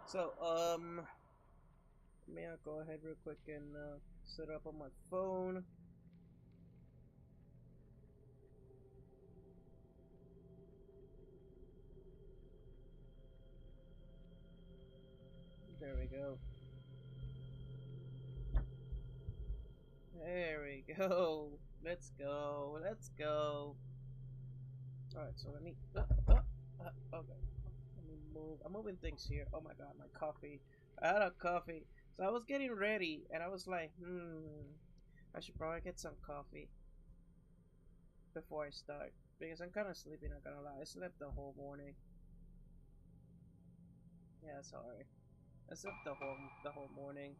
So, may I go ahead real quick and set up on my phone. There we go. There we go. Let's go. Let's go. Alright, so let me... okay. Let me move. I'm moving things here. Oh my god, my coffee. I had a coffee. So I was getting ready, and I was like, I should probably get some coffee before I start. Because I'm kind of sleepy, not gonna lie. I slept the whole morning. Yeah, sorry. I slept the whole morning.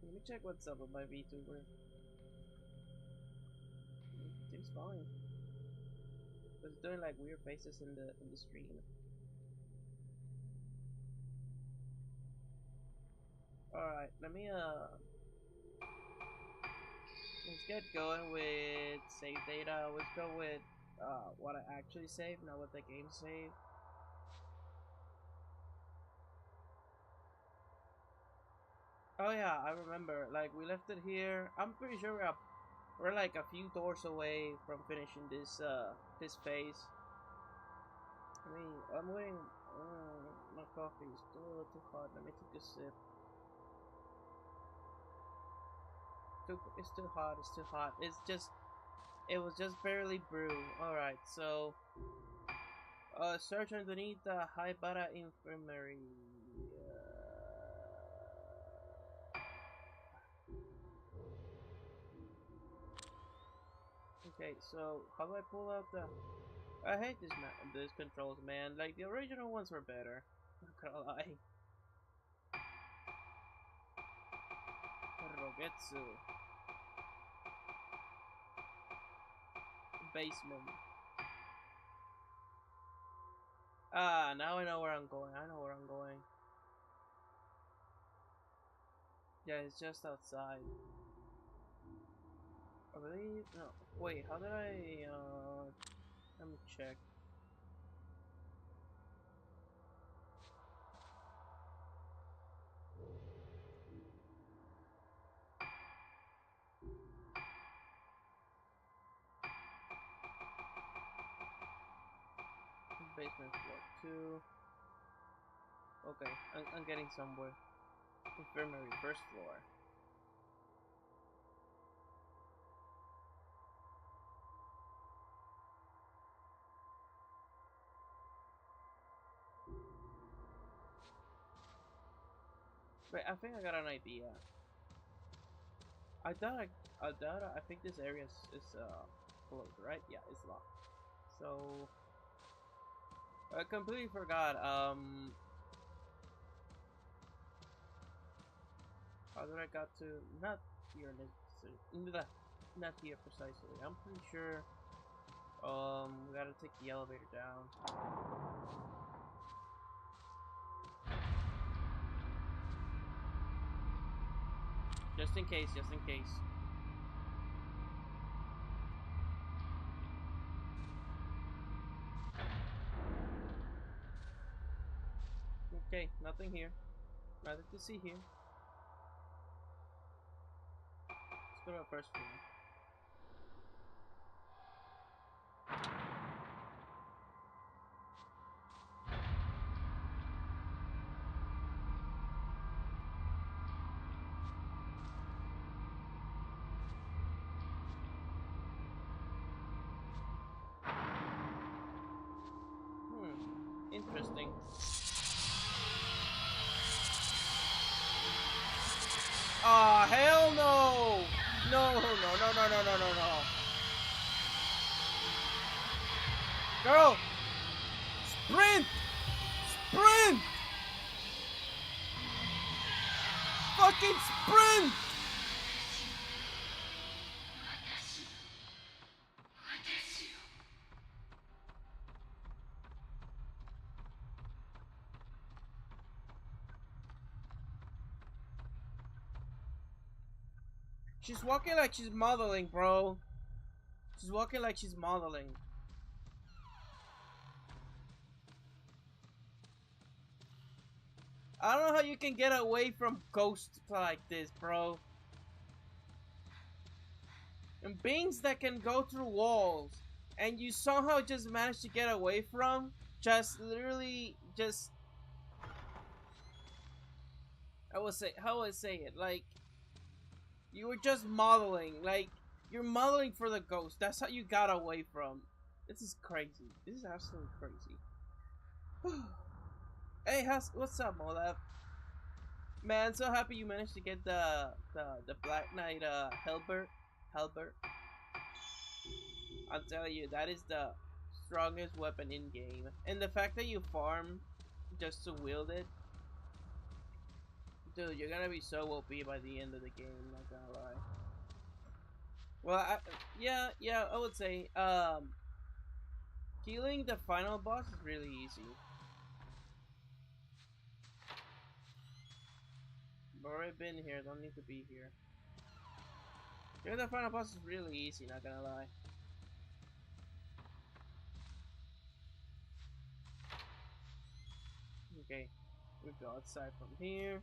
Let me check what's up with my VTuber. Seems fine. But it's doing like weird faces in the stream. Alright, let me let's get going with save data. Let's go with what I actually saved, not what the game saved. Oh yeah, I remember. Like we left it here. I'm pretty sure we're like a few doors away from finishing this this phase. I mean, I'm waiting. My coffee is still a little too hot. Let me take a sip. It's too hot. It's too hot. It was just barely brewed. All right, so search underneath the High Bata Infirmary. Okay, so how do I pull out the? I hate these controls, man. Like the original ones were better. Not gonna lie. Rogetsu. Basement. Ah, now I know where I'm going. I know where I'm going. Yeah, it's just outside. I believe. No, wait. How did I? Let me check. Basement floor 2. Okay, I'm getting somewhere. Infirmary, first floor. Wait, I think I got an idea. I think this area is closed, right? Yeah, it's locked. So I completely forgot. How did I got to not here necessarily? Not here precisely. I'm pretty sure. We gotta take the elevator down. Just in case. Just in case. Okay, nothing here. Nothing to see here. Let's go to the first floor. Interesting. Ah, hell no! No, no, no, no, no, no, no, no. Girl! Sprint! Sprint! Fucking sprint! She's walking like she's modeling, bro. She's walking like she's modeling. I don't know how you can get away from ghosts like this, bro. And beings that can go through walls, and you somehow just managed to get away from, just literally just, I would say, how would I say it? Like, you were just modeling, like, you're modeling for the ghost. That's how you got away from. This is crazy. This is absolutely crazy. Hey, what's up, Molab? Man, so happy you managed to get the Black Knight Halberd. I'll tell you, that is the strongest weapon in game. And the fact that you farm just to wield it, dude, you're gonna be so OP by the end of the game, not gonna lie. Well, yeah, I would say, killing the final boss is really easy. I've already been here, don't need to be here. Killing the final boss is really easy, not gonna lie. Okay, we go outside from here.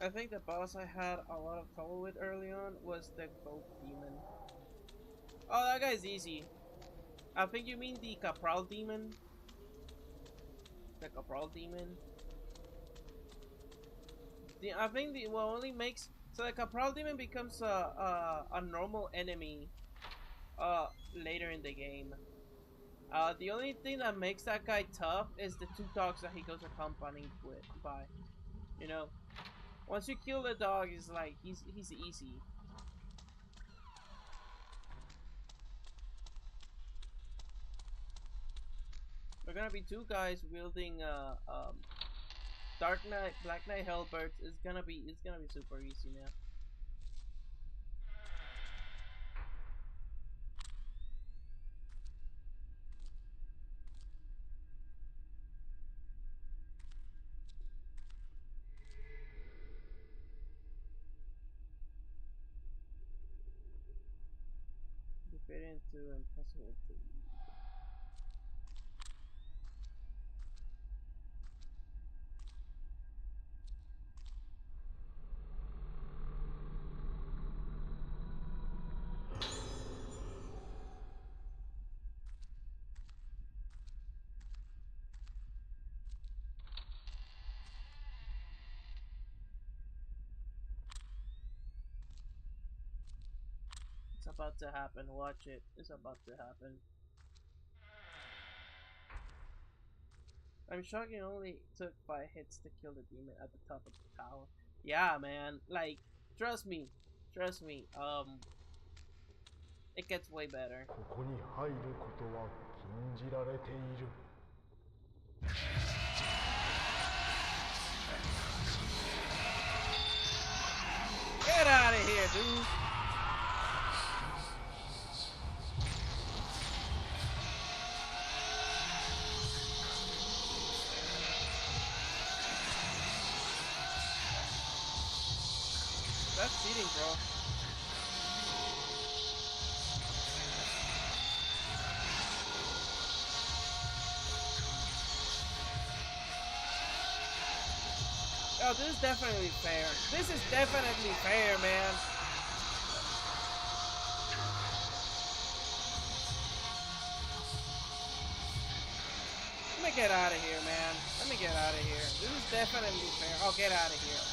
I think the boss I had a lot of trouble with early on was the goat demon. Oh, that guy's easy. I think you mean the Capral demon. The Capral demon. I think what only makes so the Capral demon becomes a normal enemy later in the game. The only thing that makes that guy tough is the two dogs that he goes accompanied by. You know, once you kill the dog, he's like he's easy. We're gonna be two guys wielding Dark Knight, Black Knight Hellbirds. It's gonna be super easy now. Defeat into impossible to. It's about to happen. Watch it. It's about to happen. I'm shocked it only took 5 hits to kill the demon at the top of the tower. Yeah, man. Like, trust me. Trust me. It gets way better. Get out of here, dude. That's cheating, bro. Oh, this is definitely fair. This is definitely fair, man. Let me get out of here, man. Let me get out of here. This is definitely fair. Oh, get out of here.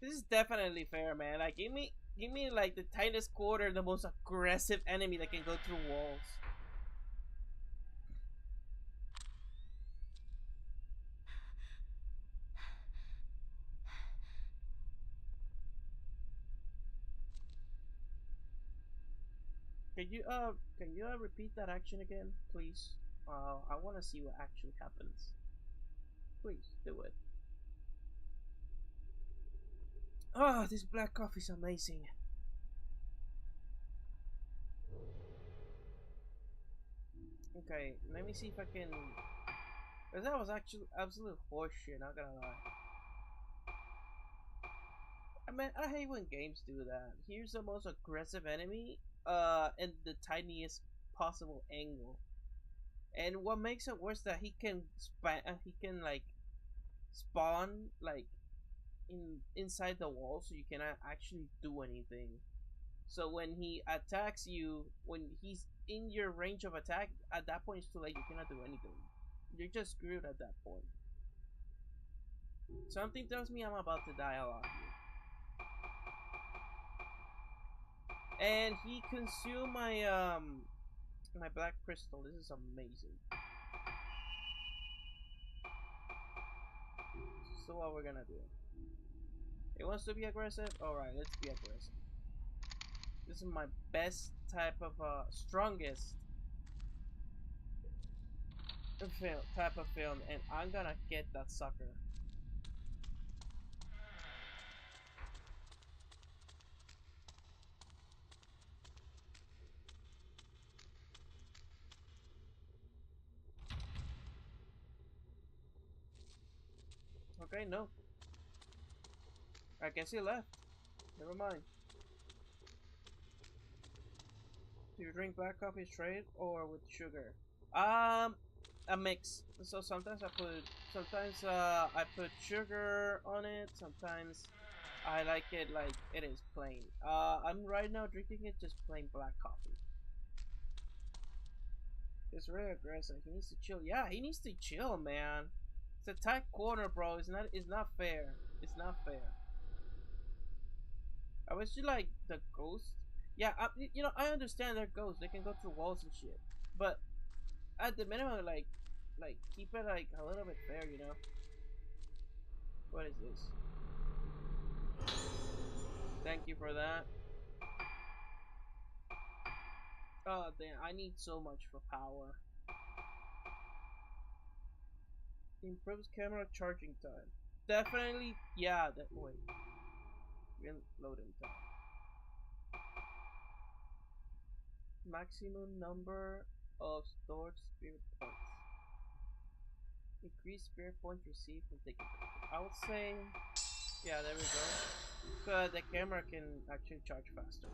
This is definitely fair, man. Like, give me like the tightest core, the most aggressive enemy that can go through walls. 「Can you repeat that action again, please? I want to see what actually happens. Please do it. Oh, this black coffee is amazing. Okay, let me see if I can. Cause that was actually absolute horseshit. Not gonna lie. I mean, I hate when games do that. Here's the most aggressive enemy, in the tiniest possible angle. And what makes it worse that he can like spawn like inside the wall, so you cannot actually do anything. So when he attacks you, when he's in your range of attack, at that point it's too late. You cannot do anything. You're just screwed at that point. Something tells me I'm about to die a lot here. And he consumed my black crystal. This is amazing. So what we're gonna do? He wants to be aggressive? Alright, let's be aggressive. This is my best type of strongest type of film, and I'm gonna get that sucker. Okay, no. I guess he left. Never mind. Do you drink black coffee straight or with sugar? A mix. So sometimes I put sugar on it. Sometimes I like it like it is plain. I'm right now drinking it just plain black coffee. It's really aggressive. He needs to chill. Yeah, he needs to chill, man. It's a tight corner, bro. It's not fair. It's not fair. I wish you like the ghost. Yeah, you know, I understand they're ghosts. They can go through walls and shit. But at the minimum, like keep it like a little bit fair, you know. What is this? Thank you for that. Oh damn, I need so much for power. Improves camera charging time. Definitely, yeah. That wait, loading time. Maximum number of stored spirit points. Increase spirit points received from taking pictures. I would say, yeah, there we go. So the camera can actually charge faster.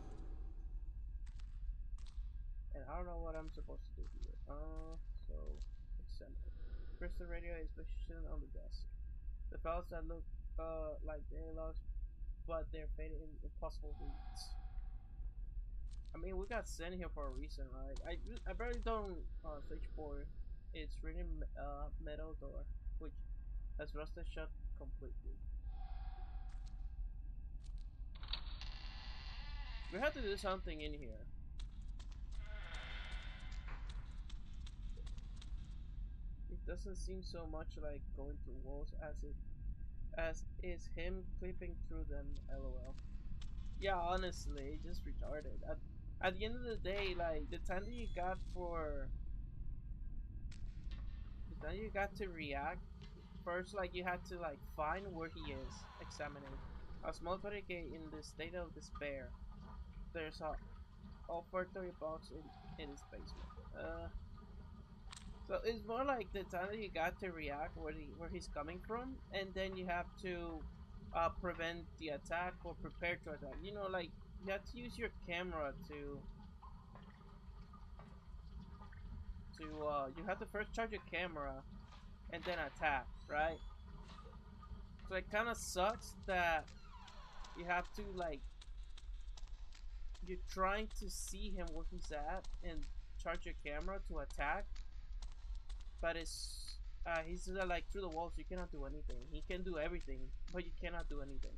And I don't know what I'm supposed to do here. So examine. Crystal radio is positioned on the desk. The files that look like they're lost, but they're faded in impossible reads. I mean, we got sent here for a reason, right? I barely don't search for it. It's written metal door, which has rusted shut completely. We have to do something in here. It doesn't seem so much like going through walls as is him clipping through them. LOL. Yeah, honestly, just retarded. At the end of the day, like the time that you got for the time you got to react first, like you had to like find where he is, examining a small barricade in the state of despair. There's a offertory box in his basement. So it's more like the time that you got to react where he's coming from, and then you have to prevent the attack or prepare to attack. You know, like you have to use your camera to you have to first charge your camera and then attack, right? So it kind of sucks that you have to like you're trying to see him where he's at and charge your camera to attack, but it's he's like through the walls. You cannot do anything. He can do everything, but you cannot do anything.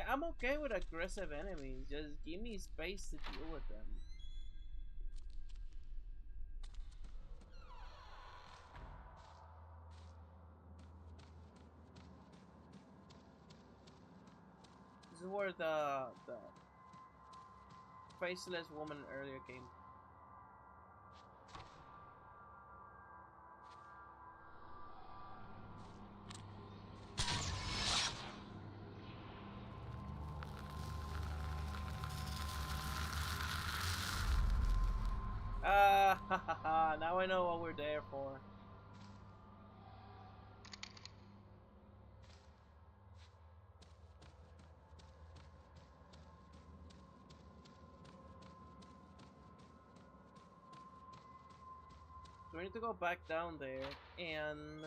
I'm okay with aggressive enemies. Just give me space to deal with them. This is where the faceless woman earlier came. Now I know what we're there for. So we need to go back down there and...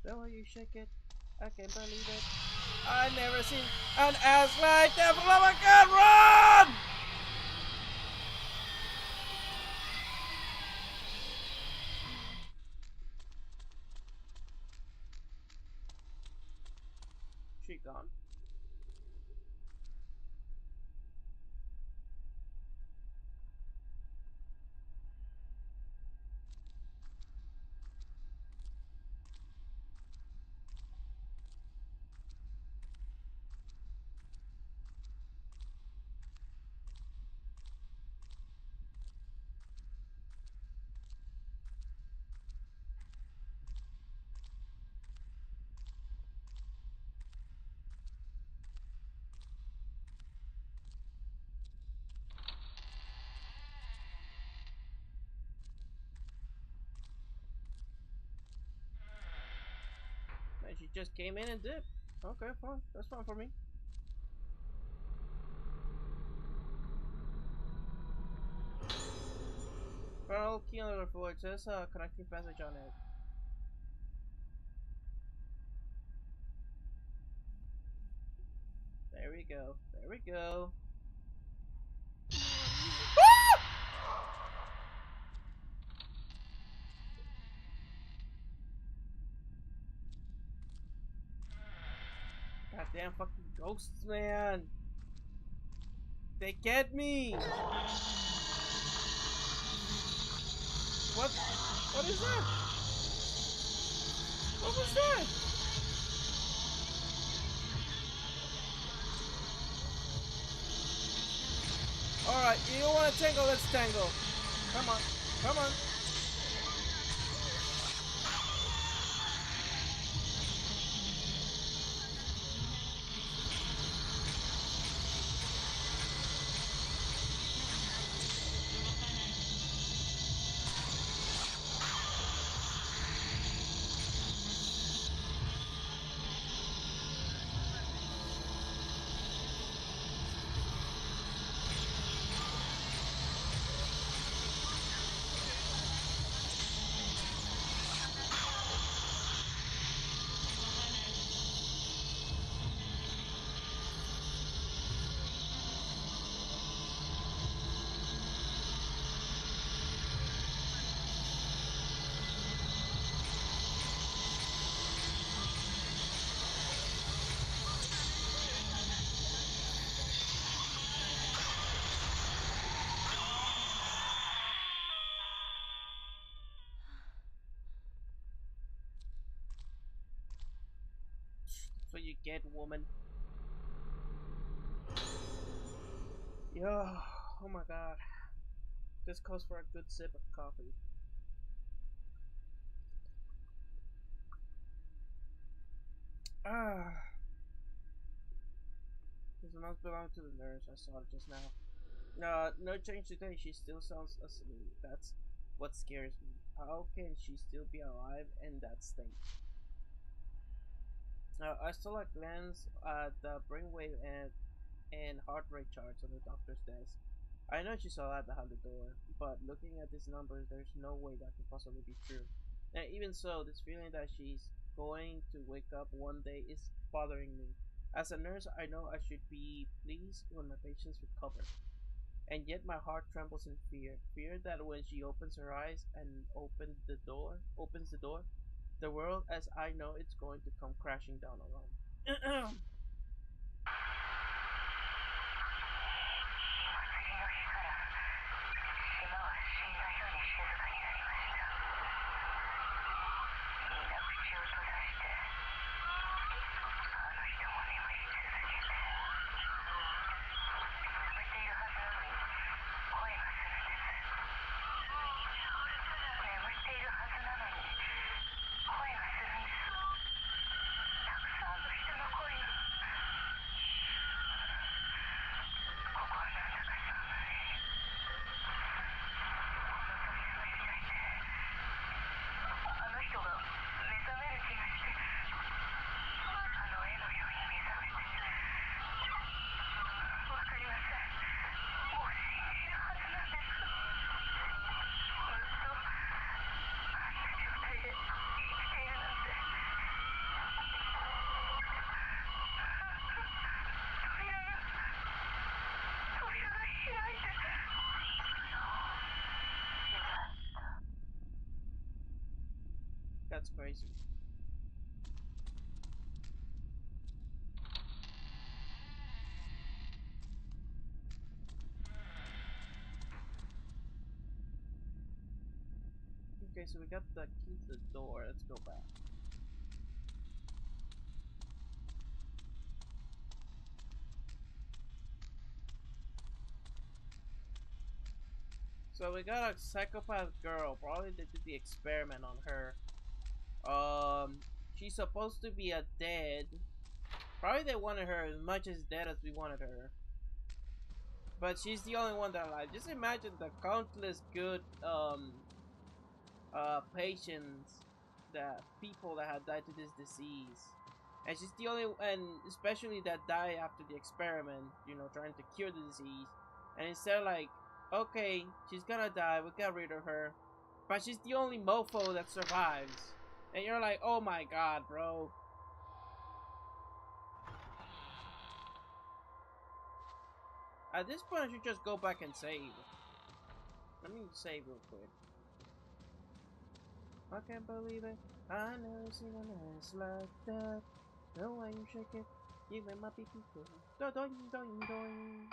The way you shake it, I can't believe it. I never seen an ass like that. Oh my god, run! She gone? Man, she just came in and dipped. Okay, fine. That's fine for me. Parallel key on the floor. It says connecting passage on it. There we go. There we go. Goddamn fucking ghosts, man. They get me. What? What is that? What was that? Alright, you don't want to tangle, let's tangle. Come on. Come on. That's what you get, woman. Yo, oh my god. This calls for a good sip of coffee. Ah. This must belong to the nurse. I saw it just now. No change today. She still sounds asleep. That's what scares me. How can she still be alive in that state? I saw a glance at the brainwave and heart rate charts on the doctor's desk. I know she saw that behind the door, but looking at these numbers, there's no way that could possibly be true. And even so, this feeling that she's going to wake up one day is bothering me. As a nurse, I know I should be pleased when my patients recover. And yet my heart trembles in fear. Fear that when she opens her eyes and opens the door, the world as I know it's going to come crashing down alone. That's crazy. Okay, so we got the key to the door. Let's go back. So we got a psychopath girl. Probably they did the experiment on her. She's supposed to be a dead. Probably they wanted her as much as dead as we wanted her. But she's the only one that alive. Just imagine the countless good patients, that people that had died to this disease. And she's the only, and especially that die after the experiment, you know, trying to cure the disease. And instead of like, okay, she's gonna die, we got rid of her. But she's the only mofo that survives. And you're like, oh my god, bro. At this point, I should just go back and save. Let me save real quick. I can't believe it. I never seen an ass like that. No way you shake it. You and my people. Doing, doing, doing.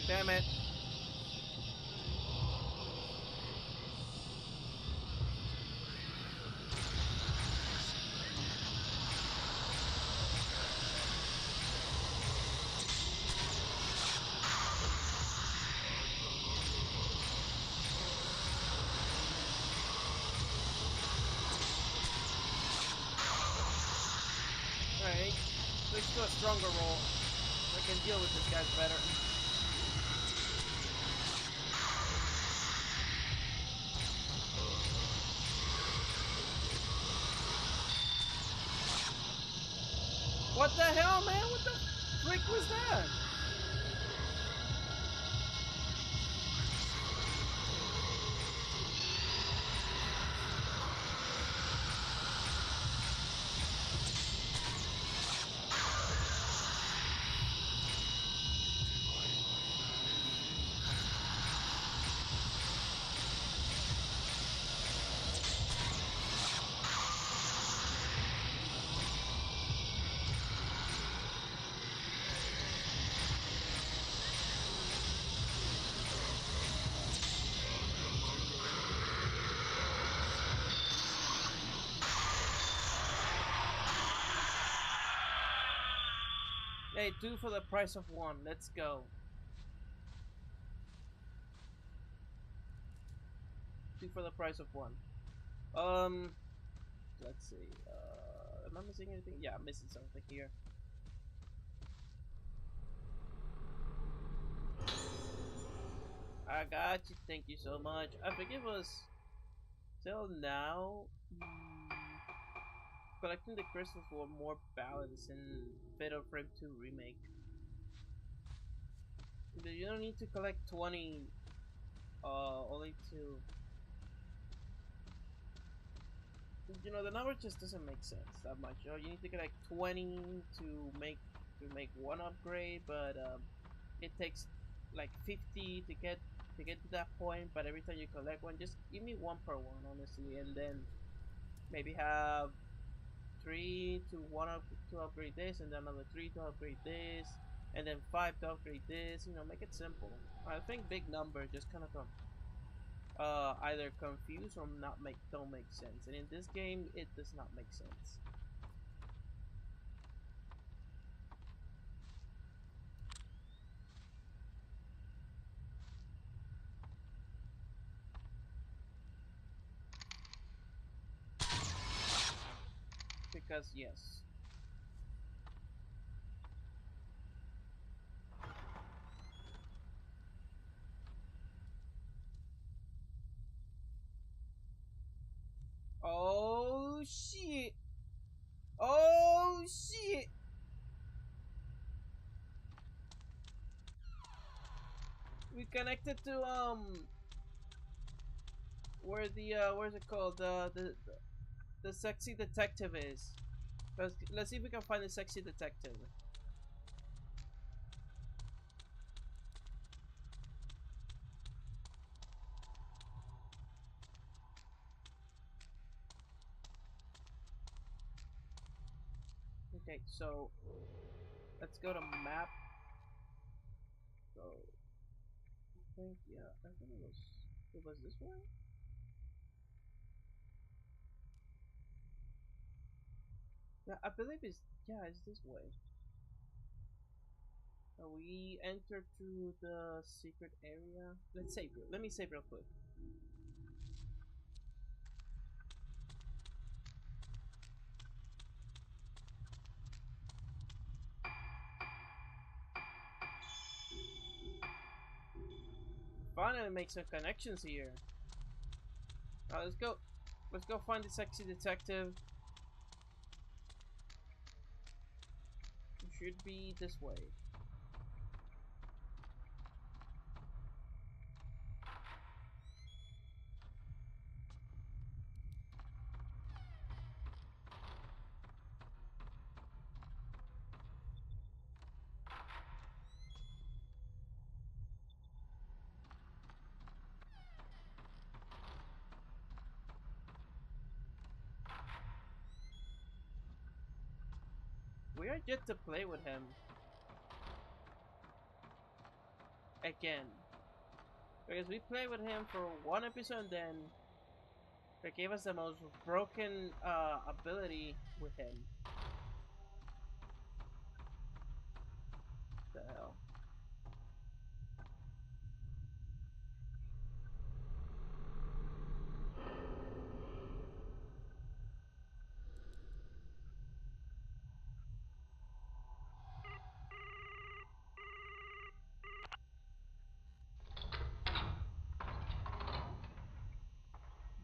Damn it. Alright. Let's do a stronger roll. I can deal with this guys better. What the hell, man? What the frick was that? Hey, 2 for the price of 1. Let's go. 2 for the price of 1. Let's see. Am I missing anything? Yeah, I'm missing something here. I got you. Thank you so much. I think it was till now. Collecting the crystals for more balance in Fatal Frame 2 Remake. You don't need to collect 20, only 2. You know, the number just doesn't make sense that much. You know, you need to collect 20 to make 1 upgrade, but it takes like 50 to get to that point. But every time you collect one, just give me 1 per one, honestly, and then maybe have 3 to to upgrade this, and then another 3 to upgrade this, and then 5 to upgrade this. You know, make it simple. I think big numbers just kind of either confuse or don't make sense, and in this game it does not make sense. Because yes. connected to where the where's it called, the sexy detective is. Let's see if we can find the sexy detective. Okay, so let's go to map. So I think, yeah, I think it was this way. Yeah, I believe it's this way. We enter through the secret area. Let's save. Let me save real quick. Finally make some connections here. Now let's go. Let's go find the sexy detective. It should be this way. We are yet to play with him again, because we played with him for one episode, and then they gave us the most broken ability with him. What the hell?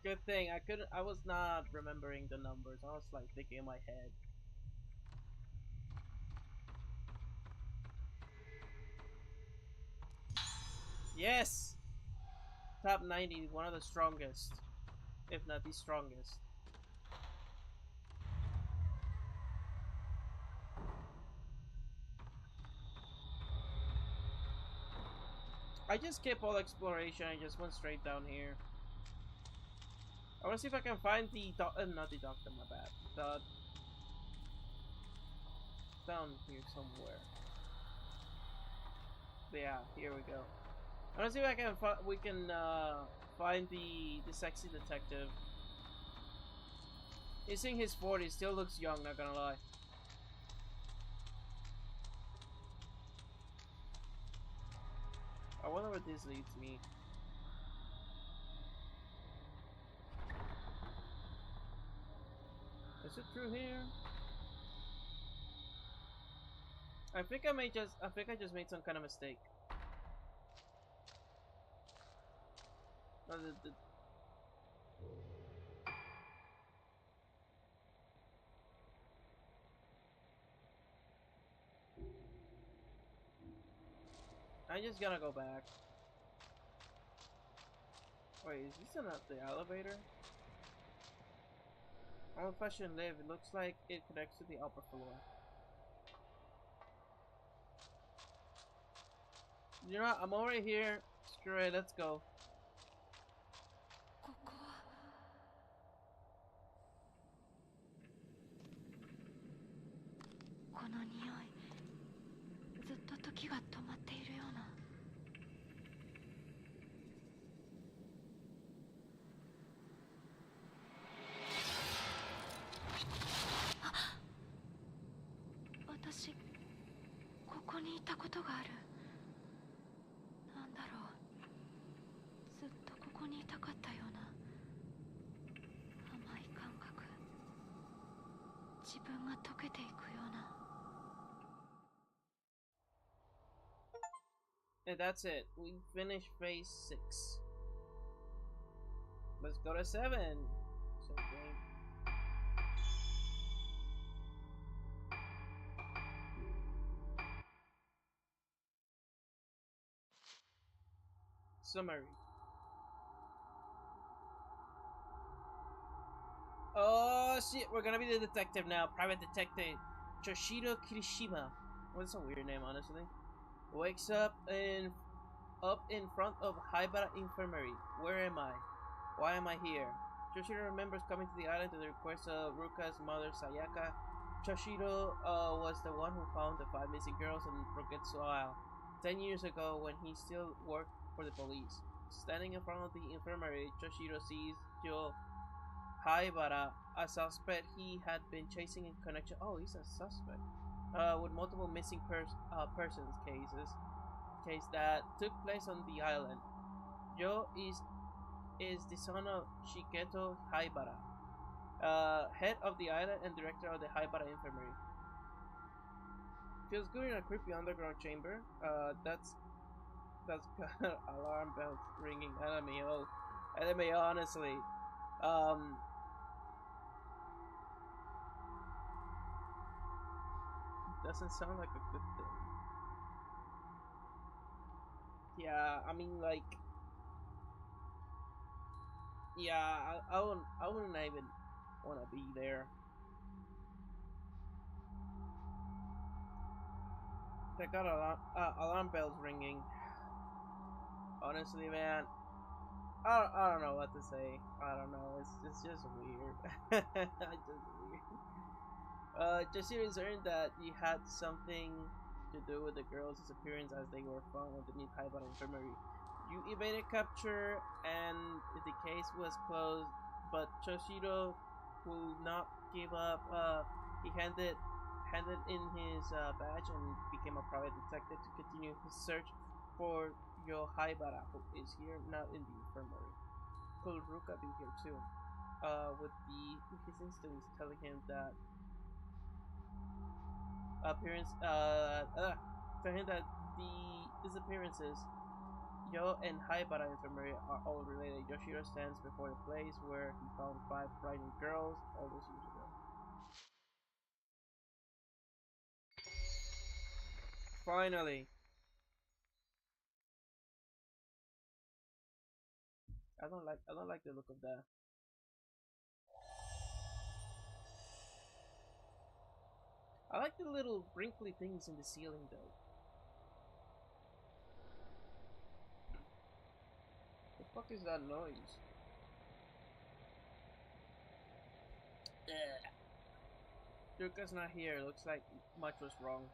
Good thing I couldn't. I was not remembering the numbers. I was like thinking in my head. Yes, top 90, one of the strongest, if not the strongest. I just skipped all exploration. I just went straight down here. I want to see if I can find the not the doctor. My bad. The down here somewhere. Yeah, here we go. I want to see if I can find the sexy detective. He's in his 40s, still looks young. Not gonna lie. I wonder where this leads me. Is it through here? I think I just made some kind of mistake. I'm just gonna go back. Wait, is this not the elevator? Old-fashioned live. It looks like it connects to the upper floor. You know what? I'm already here. Screw it. Let's go. And that's it. We finished phase 6. Let's go to 7. So game. Summary. Oh shit, we're gonna be the detective now. Private Detective Toshiro Kirishima. Well, that's a weird name, honestly. Wakes up in front of Haibara Infirmary. Where am I? Why am I here? Toshiro remembers coming to the island at the request of Ruka's mother Sayaka. Toshiro was the one who found the 5 missing girls on Roketsu Isle 10 years ago when he still worked for the police. Standing in front of the infirmary, Toshiro sees Yo Haibara, a suspect he had been chasing in connection. Oh, he's a suspect. With multiple missing persons case that took place on the island. Yo is the son of Shiketo Haibara, head of the island and director of the Haibara Infirmary. Feels good in a creepy underground chamber. That's got alarm bells ringing. Enemy, honestly. Doesn't sound like a good thing. Yeah, I mean, like, yeah, I wouldn't even want to be there. They got alarm bells ringing. Honestly, man, I don't know what to say. I don't know. It's just weird. It's just weird. Jasir is learned that he had something to do with the girls' disappearance as they were found underneath Haibara Infirmary. You evaded capture and the case was closed, but Toshiro will not give up. He handed in his badge and became a private detective to continue his search for Yohaibara, who is here now in the infirmary. Could Ruka be here too? With his instincts telling him that appearance telling him that the disappearances Yo and Haibara Infirmary are all related. Yoshiro stands before the place where he found 5 frightened girls all those years ago. Finally, I don't like the look of that. I like the little wrinkly things in the ceiling though. The fuck is that noise? Ugh. Yuka's not here. Looks like much was wrong.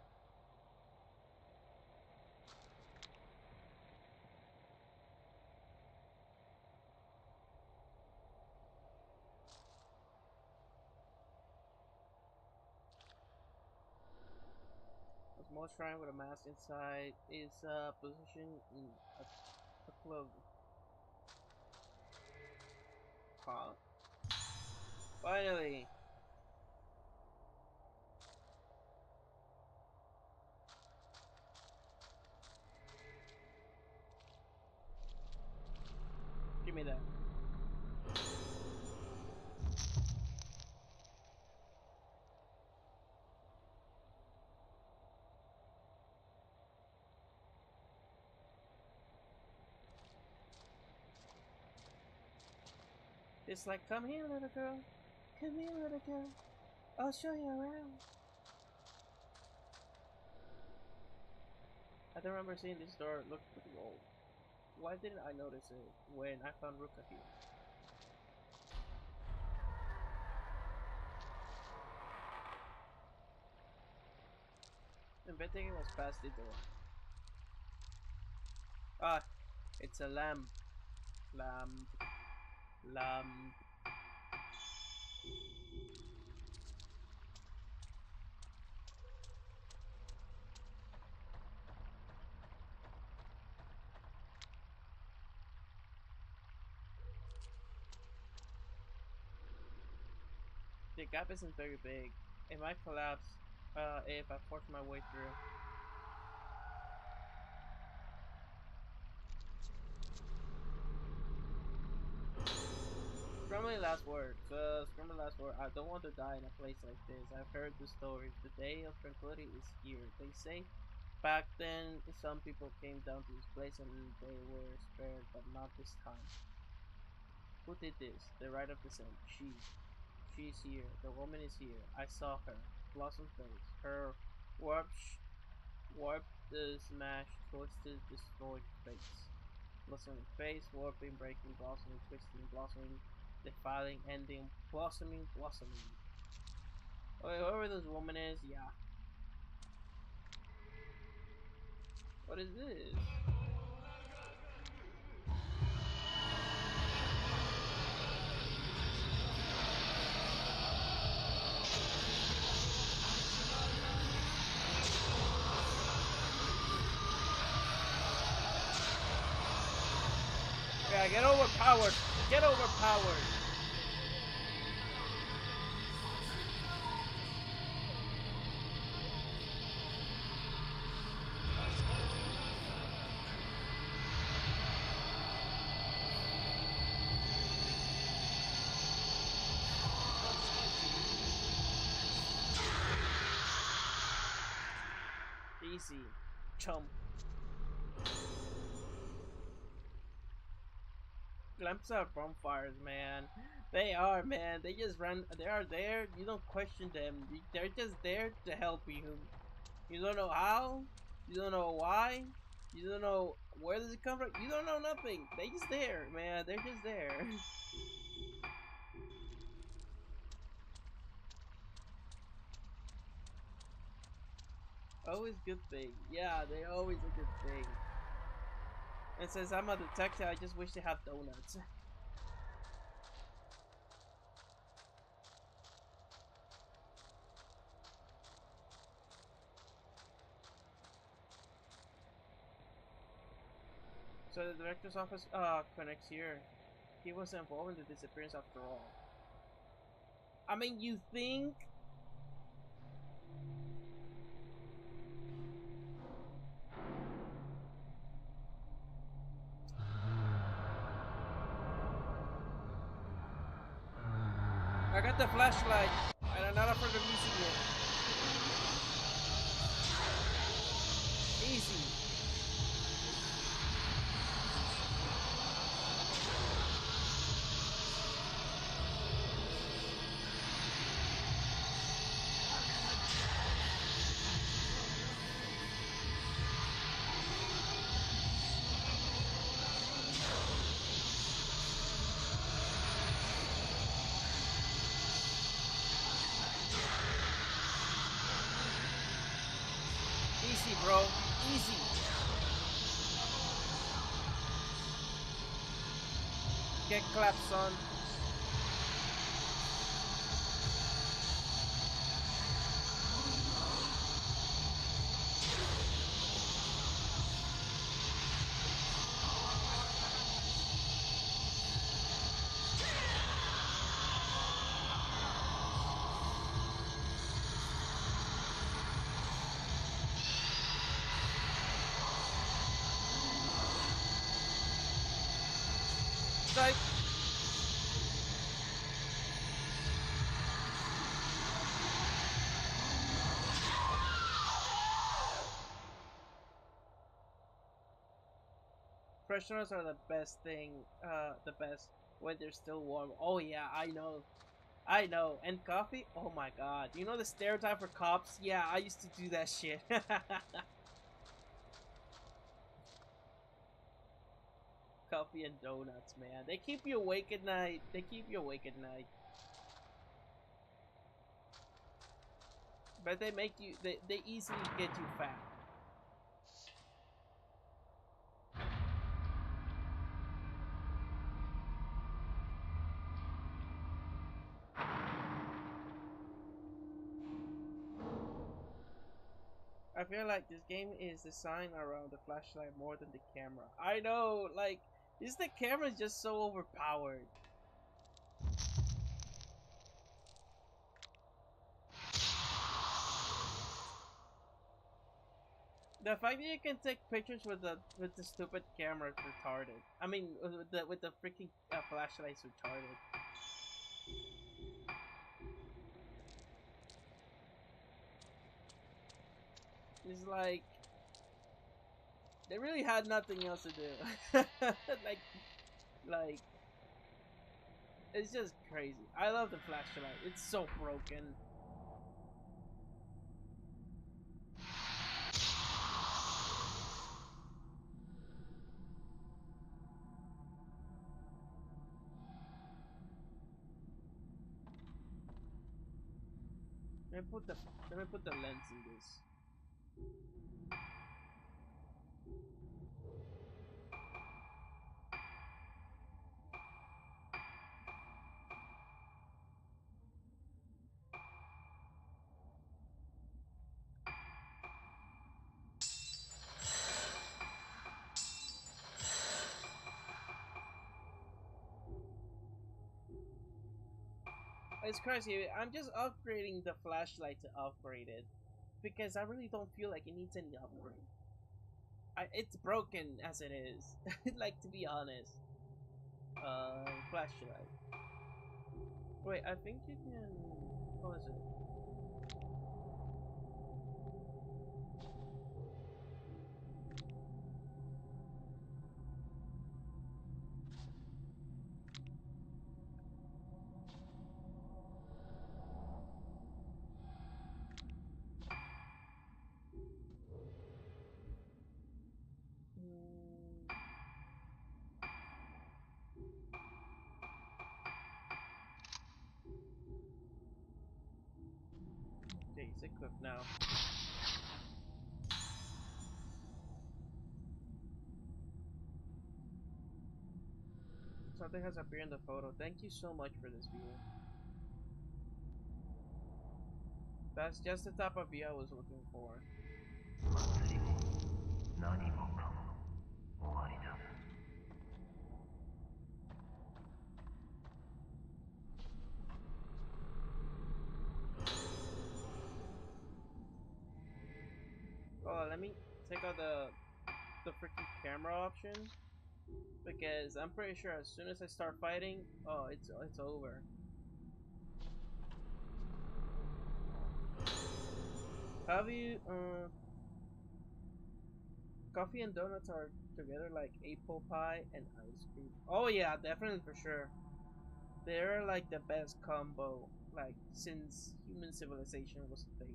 A small shrine with a mask inside is positioned in a club. Huh? Finally! Give me that. It's like, come here, little girl. Come here, little girl. I'll show you around. I don't remember seeing this door look pretty old. Why didn't I notice it when I found Ruka here? I'm betting it was past the door. Ah, it's a lamp. Lamp. Lamp. The gap isn't very big. It might collapse if I force my way through. Scrambling last word. Scrambling last word. I don't want to die in a place like this. I've heard the stories. The day of tranquility is here. They say Back then, some people came down to this place and they were spared, but not this time. Who did this? The right of descent. She. She's here. The woman is here. I saw her. Blossom face. Her warped, smashed, twisted, destroyed face. Blossoming face, warping, breaking, blossoming, twisting, blossoming, defiling, ending, blossoming, blossoming. Okay, whoever this woman is, yeah. What is this? Yeah, get overpowered. Get overpowered. Easy. Chump. Lamps are bonfires, man. They are, man. They just run. They are there. You don't question them. They're just there to help you. You don't know how. You don't know why. You don't know where does it come from. You don't know nothing. They just there, man. They're just there. Always good thing. Yeah, they always a good thing. And since I'm a detective, I just wish they had donuts. So the director's office connects here. He was involved in the disappearance after all. I mean, you think? I got the flashlight, and I'm not afraid of using it. Easy. Easy, bro. Easy. Get clapped, son. Strike. Fresheners are the best thing, the best when they're still warm. Oh yeah, I know. I know. And coffee? Oh my god. You know the stereotype for cops? Yeah, I used to do that shit. Coffee and donuts, man. They keep you awake at night. They keep you awake at night. But they make you, they easily get you fat. I feel like this game is designed around the flashlight more than the camera. I know, like, the camera is just so overpowered. The fact that you can take pictures with the stupid camera is retarded. I mean, with the freaking flashlight is retarded. It's like They really had nothing else to do. like, it's just crazy. I love the flashlight. It's so broken. Let me put the lens in this. It's crazy. I'm just upgrading the flashlight to upgrade it because I really don't feel like it needs any upgrade. It's broken as it is. Like, to be honest. Flashlight. Wait, I think you can. What is it? Okay, it's equipped now. Something has appeared in the photo. Thank you so much for this view. That's just the type of view I was looking for. Oh, let me take out the freaking camera option because I'm pretty sure as soon as I start fighting, oh, it's over. Have you coffee and donuts are together like apple pie and ice cream? Oh yeah, definitely for sure. They're like the best combo like since human civilization was a thing.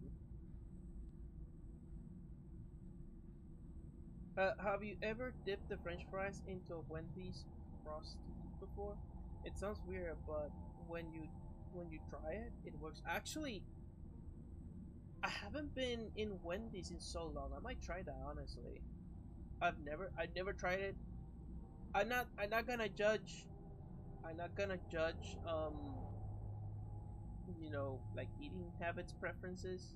Have you ever dipped the French fries into a Wendy's frosty before? It sounds weird, but when you try it, it works. Actually, I haven't been in Wendy's in so long. I might try that honestly. I never tried it. I'm not gonna judge. I'm not gonna judge. You know, like eating habits preferences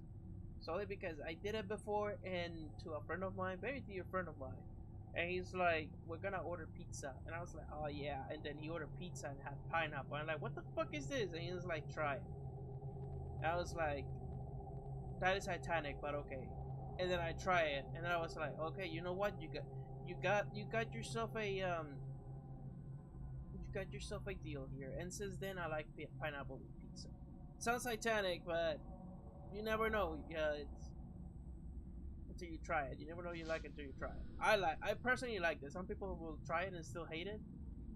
solely because I did it before and to a friend of mine, very dear friend of mine. And he's like, we're gonna order pizza. And I was like, oh yeah. And then he ordered pizza and had pineapple. I'm like, what the fuck is this? And he was like, try it. And I was like, that is Titanic, but okay. And then I try it, and then I was like, okay, you know what? You got yourself a you got yourself a deal here. And since then, I like pineapple with pizza. Sounds Titanic, but you never know. Yeah, it's until you try it. You never know you like it until you try it. I personally like this. Some people will try it and still hate it.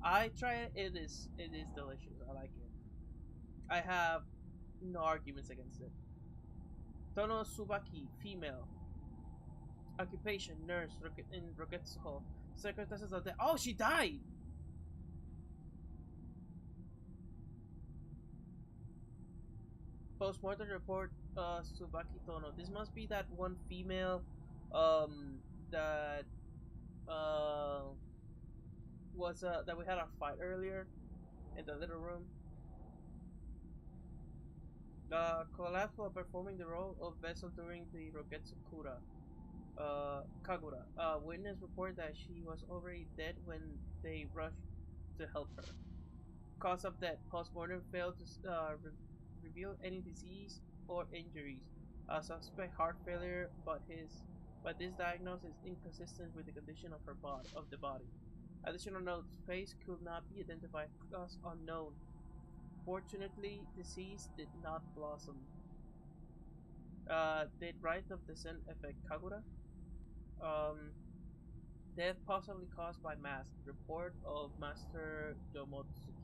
I try it. It is delicious. I like it. I have no arguments against it. Tono Subaki, female. Occupation, nurse in Rogetsuho. Circumstances of death. Oh, she died! Postmortem report, Subaki Tono. This must be that one female, that, uh, that we had a fight earlier in the little room. Collapsed while performing the role of vessel during the Rogetsu Kagura. Witness report that she was already dead when they rushed to help her. Cause of death. Postmortem failed to reveal any disease or injuries. Suspect heart failure, but this diagnosis is inconsistent with the condition of the body. Additional notes: face could not be identified. Cause unknown. Fortunately, disease did not blossom. Did right of descent affect Kagura? Um, Death possibly caused by mask. Report of Master Yomotsuki.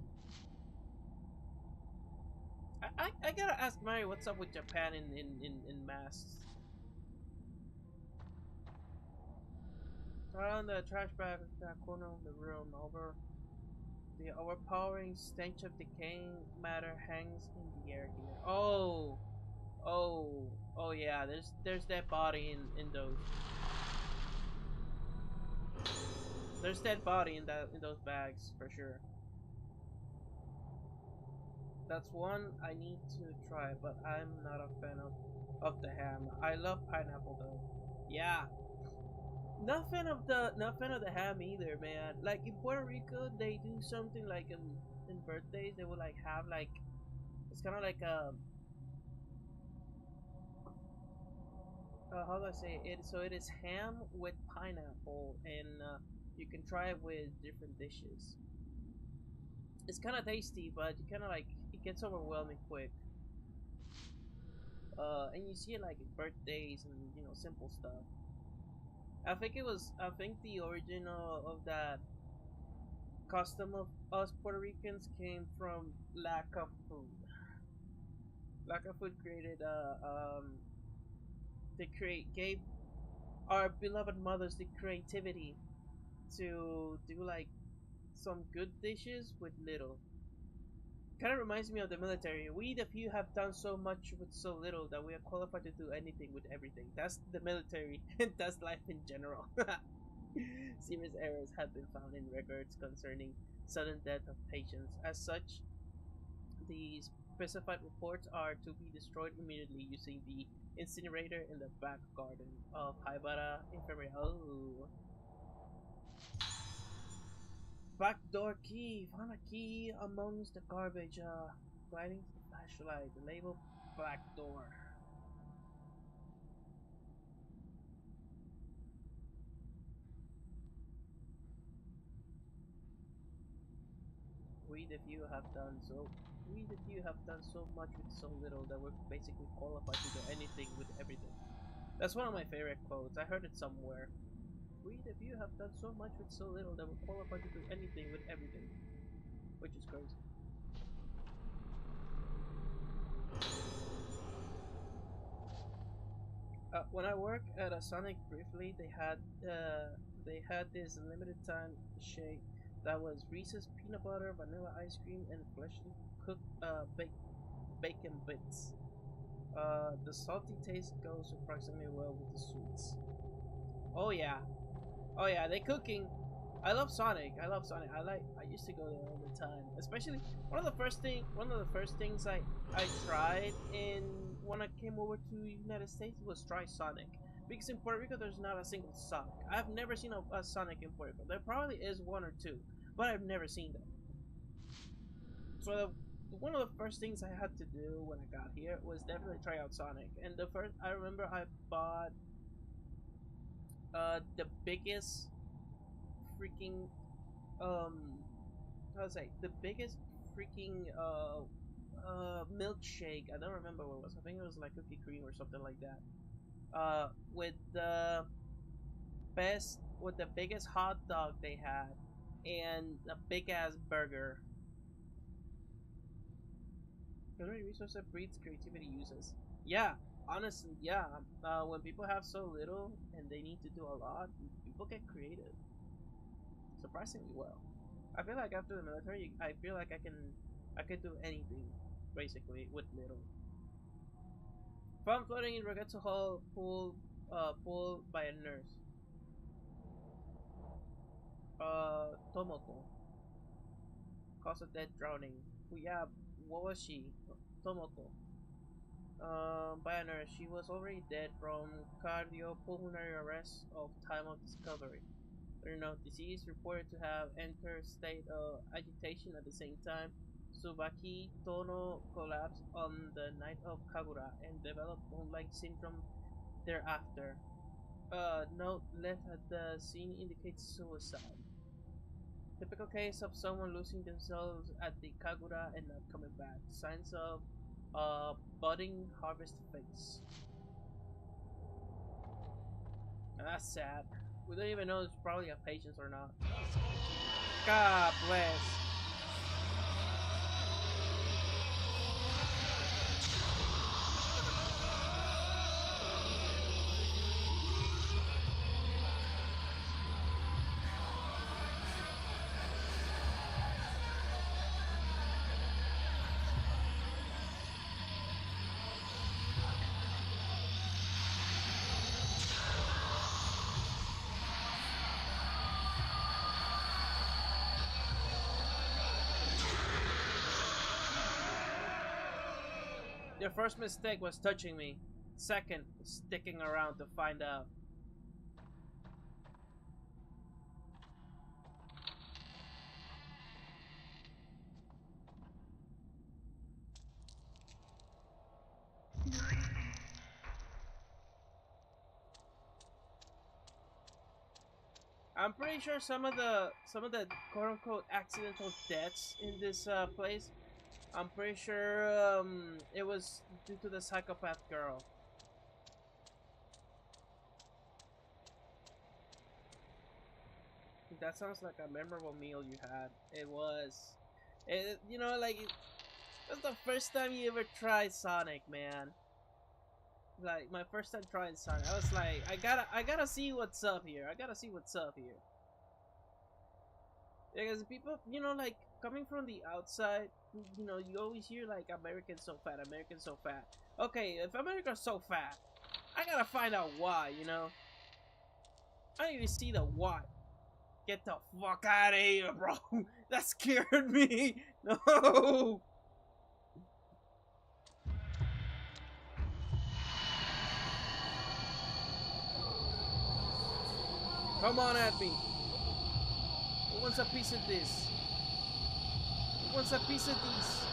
I gotta ask Mary what's up with Japan in masks. Around the trash bag in that corner of the room, over the overpowering stench of decaying matter hangs in the air here. Oh, oh yeah. There's that body in those. There's dead body in those bags for sure. That's one I need to try, but I'm not a fan of the ham. I love pineapple though. Yeah. Not fan of the ham either, man. Like in Puerto Rico, they do something like in birthdays. They would like have like it's kind of like how do I say it? So it is ham with pineapple, and you can try it with different dishes. It's kind of tasty, but you kind of like it gets overwhelming quick. And you see it like in birthdays and simple stuff. I think the origin of that custom of us Puerto Ricans came from lack of food. Lack of food created they create gave our beloved mothers the creativity to do like some good dishes with little. Kind of reminds me of the military. We, the few, have done so much with so little that we are qualified to do anything with everything. That's the military, and that's life in general. Serious errors have been found in records concerning sudden death of patients. As such, the specified reports are to be destroyed immediately using the incinerator in the back garden of Haibara Infirmary. Oh. Backdoor key. Found a key amongst the garbage. Lighting the flashlight. The label black door. We the few have done so. We the few have done so much with so little that we're basically qualified to do anything with everything. That's one of my favorite quotes. I heard it somewhere. We the few have done so much with so little that we're qualified to do anything with everything, which is crazy. When I worked at a Sonic briefly, they had this limited time shake that was Reese's peanut butter, vanilla ice cream, and freshly cooked bacon bits. The salty taste goes surprisingly well with the sweets. Oh yeah, oh yeah, they cooking. I love Sonic. I love Sonic. I used to go there all the time. Especially one of the first things I tried in when I came over to the United States was try Sonic. Because in Puerto Rico there's not a single Sonic. I've never seen a Sonic in Puerto Rico. There probably is one or two, but I've never seen them. So one of the first things I had to do when I got here was definitely try out Sonic. And the first I remember I bought the biggest freaking how to say the biggest freaking milkshake. I don't remember what it was. I think it was like cookie cream or something like that. With the biggest hot dog they had and a big ass burger. Every resource that breeds creativity uses. Yeah, honestly, yeah. When people have so little and they need to do a lot, people get creative surprisingly well. I feel like after the military, I feel like I could do anything basically with little. Found floating in Ragazzo Hall, pulled by a nurse. Tomoko, cause of death drowning. Yeah, what was she? Tomoko. By a nurse. She was already dead from cardiopulmonary arrest of time of discovery. Disease reported to have entered state of agitation at the same time. Tsubaki Tono collapsed on the night of Kagura and developed moonlight syndrome thereafter. Note left at the scene indicates suicide. Typical case of someone losing themselves at the Kagura and not coming back. Signs of budding harvest phase. That's sad. We don't even know if it's probably have patience or not. God bless. Your first mistake was touching me. Second, sticking around to find out. I'm pretty sure some of the quote unquote accidental deaths in this place, I'm pretty sure it was due to the psychopath girl. That sounds like a memorable meal you had. It was. You know, like, that's the first time you ever tried Sonic, man. Like, my first time trying Sonic, I was like, I gotta see what's up here. I gotta see what's up here. Because people, you know, like, coming from the outside, you know, you always hear, like, Americans so fat, Americans so fat. Okay, if America's so fat, I gotta find out why, you know? I need to see the why. Get the fuck out of here, bro. That scared me. No. Come on at me. Who wants a piece of this? Who wants a piece of this?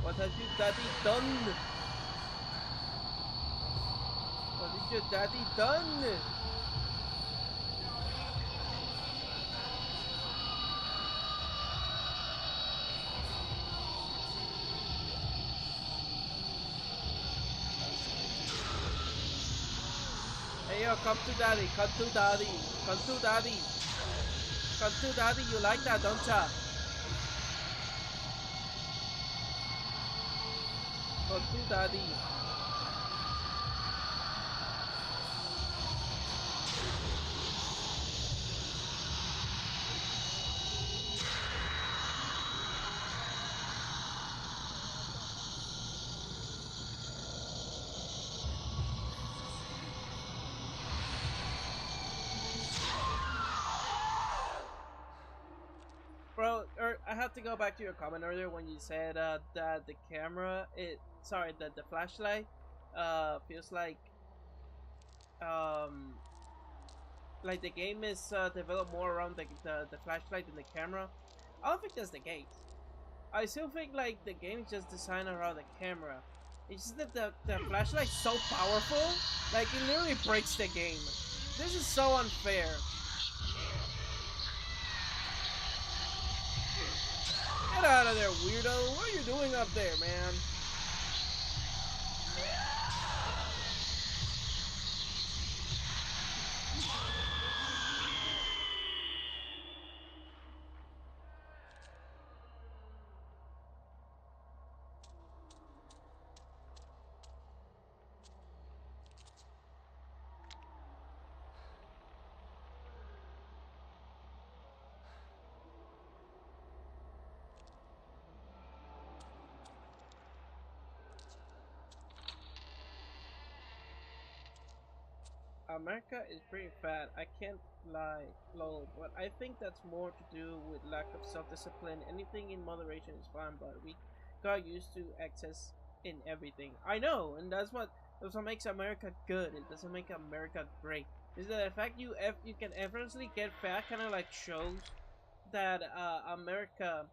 What has your daddy done? What has your daddy done? Hey yo, come to daddy, come to daddy, come to daddy. Come to daddy, you like that, don't ya? Come to daddy. Bro, I have to go back to your comment earlier when you said that the camera, that the flashlight, feels um, like the game is developed more around the flashlight than the camera. I don't think that's the case. I still think like the game is just designed around the camera. It's just that the flashlight's so powerful, like it literally breaks the game. This is so unfair. Get out of there, weirdo! What are you doing up there, man? America is pretty fat. I can't lie, lol, but I think that's more to do with lack of self-discipline. Anything in moderation is fine, but we got used to excess in everything. I know, and that's what makes America good. It doesn't make America great. Is that the fact you can effortlessly get fat kind of like shows that America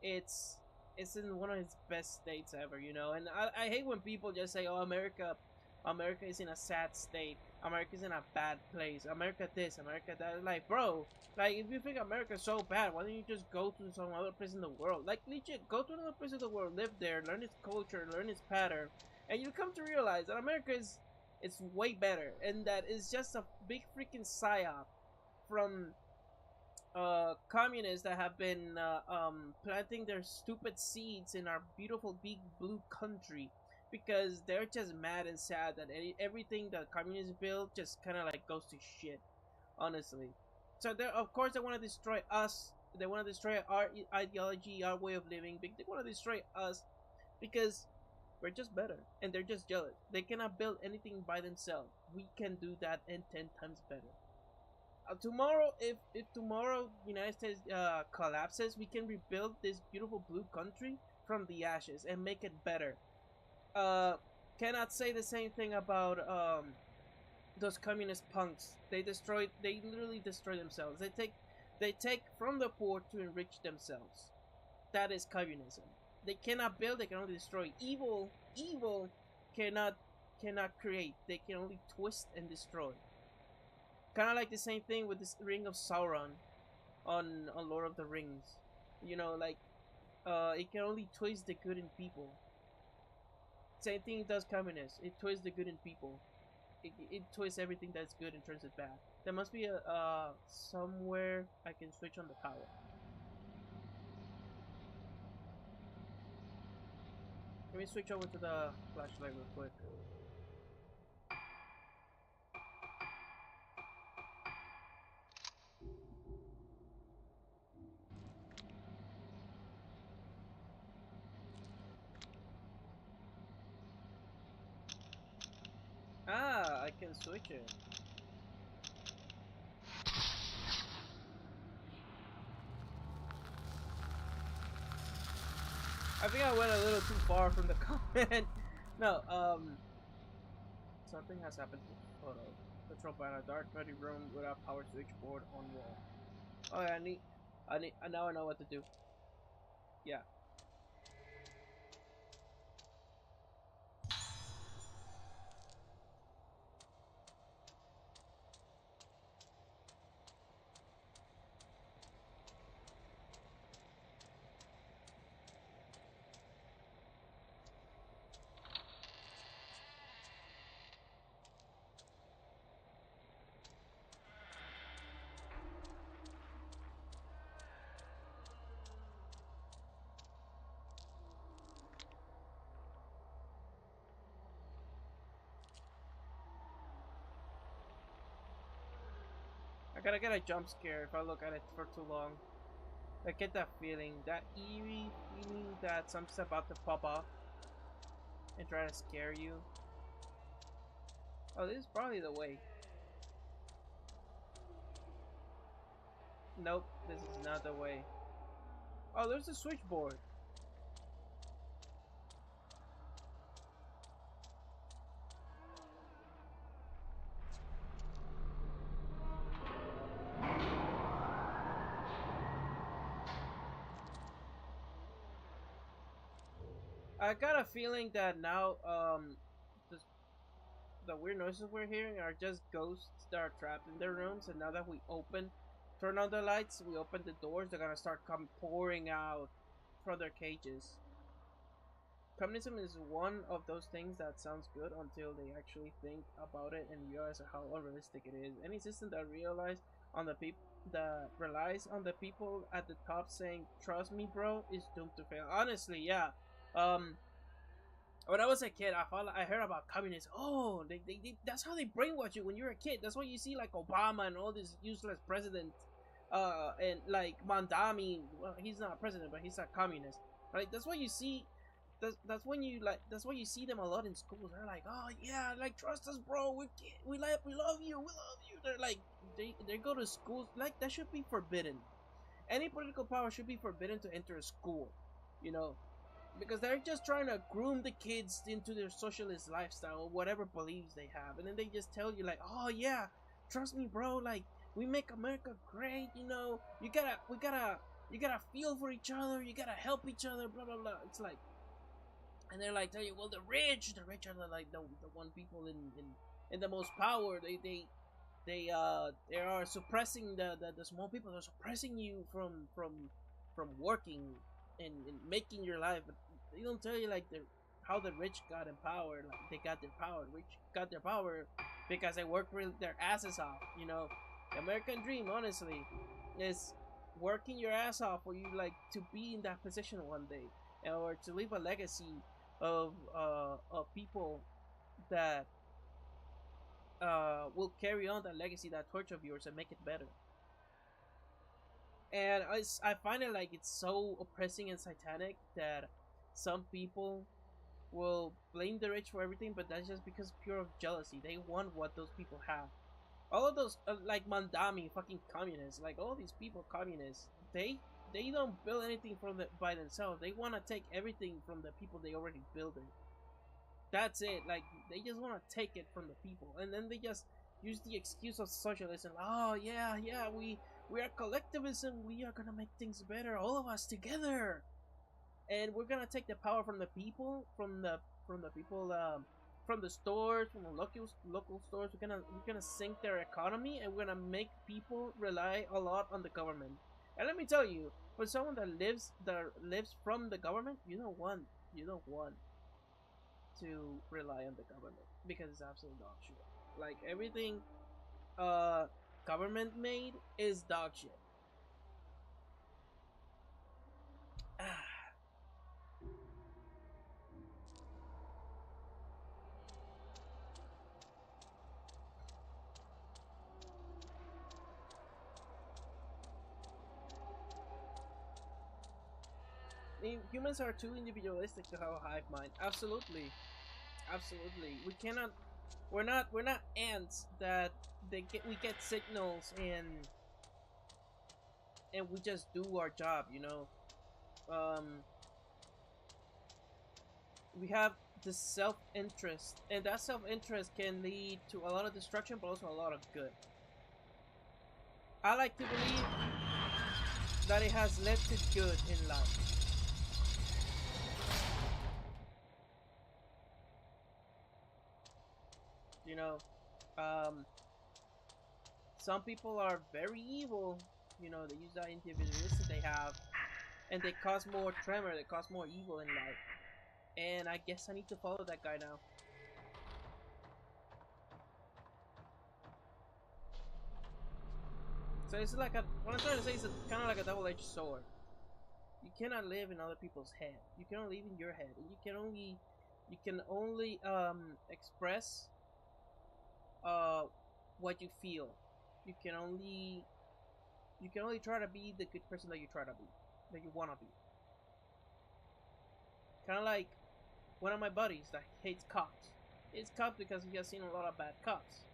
it's it's in one of its best states ever, you know. And I hate when people just say, "Oh, America is in a sad state." America's in a bad place. America this, America that. Like, bro, like, if you think America's so bad, why don't you just go to some other place in the world? Like, legit, go to another place in the world, live there, learn its culture, learn its pattern, and you'll come to realize that America is it's way better, and that it's just a big freaking psyop from communists that have been planting their stupid seeds in our beautiful big blue country because they're just mad and sad that everything that communists build just kind of like goes to shit, honestly. So they of course they want to destroy us. They want to destroy our ideology, our way of living. They want to destroy us because we're just better, and they're just jealous. They cannot build anything by themselves. We can do that and 10 times better. Tomorrow, if tomorrow United States collapses, we can rebuild this beautiful blue country from the ashes and make it better. Uh, cannot say the same thing about those communist punks. They literally destroy themselves. They take from the poor to enrich themselves. That is communism. They cannot build. They can only destroy. Evil cannot create. They can only twist and destroy. Kind of like the same thing with this Ring of Sauron on Lord of the Rings. You know, like it can only twist the good in people. Same thing does communists. It twists the good in people. It twists everything that's good and turns it bad. There must be a somewhere I can switch on the power. Let me switch over to the flashlight real quick. Ah, I can switch it. I think I went a little too far from the comment. No, something has happened to the photo. Controlled by a dark, muddy room without power switchboard on wall. Oh, yeah, now I know what to do. Yeah. I gotta get a jump scare if I look at it for too long. I get that feeling, that eerie feeling that something's about to pop off and try to scare you. Oh, this is probably the way. Nope, this is not the way. Oh, there's a switchboard. I got a feeling that now, just the weird noises we're hearing are just ghosts that are trapped in their rooms, and now that we turn on the lights, we open the doors, they're gonna start pouring out from their cages. Communism is one of those things that sounds good until they actually think about it and realize how unrealistic it is. Any system that relies on the people at the top saying "trust me, bro" is doomed to fail. Honestly, yeah. Um, when I was a kid, I heard about communism. Oh, that's how they brainwash you when you're a kid. That's why you see like Obama and all these useless presidents. And like Mandami, well, he's not a president, but he's a communist. Right? That's why you see. That's when you like. That's why you see them a lot in schools. They're like, oh yeah, like trust us, bro. We love you. We love you. They're like, they go to schools like that should be forbidden. Any political power should be forbidden to enter a school. You know, because they're just trying to groom the kids into their socialist lifestyle or whatever beliefs they have, and then they just tell you like, oh yeah, trust me, bro, like we make America great, you know, you gotta feel for each other, you gotta help each other, blah blah blah. It's like, and they're like tell you, well, the rich are like the one people in and the most power, they are suppressing the small people. They're suppressing you from working and making your life. But they don't tell you like the how the rich got empowered. Like they got their power. Rich got their power because they work their asses off. You know, the American dream, honestly, is working your ass off for you like to be in that position one day, or to leave a legacy of people that will carry on that legacy, that torch of yours, and make it better. And I find it like it's so oppressing and satanic that some people will blame the rich for everything, but that's just because pure of jealousy. They want what those people have. All of those, like Mandami, fucking communists, like all these people, communists, they don't build anything by themselves. They want to take everything from the people they already built it. That's it. Like they just want to take it from the people, and then they just use the excuse of socialism. Oh yeah, yeah, we are collectivism. We are gonna make things better, all of us together, and we're gonna take the power from the people, from the people, from the stores, from the local stores. We're gonna sink their economy, and we're gonna make people rely a lot on the government. And let me tell you, for someone that lives from the government, you don't want to rely on the government because it's absolute dog shit. Like everything uh government made is dog shit. I mean, humans are too individualistic to have a hive mind. Absolutely, absolutely. We're not ants that we get signals and we just do our job. Um, we have the self-interest, and that self-interest can lead to a lot of destruction, but also a lot of good. I like to believe that it has led to good in life. You know, um, some people are very evil. They use that individualistic they have, and they cause more tremor. They cause more evil in life. And I guess I need to follow that guy now. So it's like what I'm trying to say is kind of like a double-edged sword. You cannot live in other people's head. You can only live in your head, and you can only express uh what you feel. You can only try to be the good person that you try to be, that you wanna be. Kind of like one of my buddies that hates cops. It's cops because he has seen a lot of bad cops.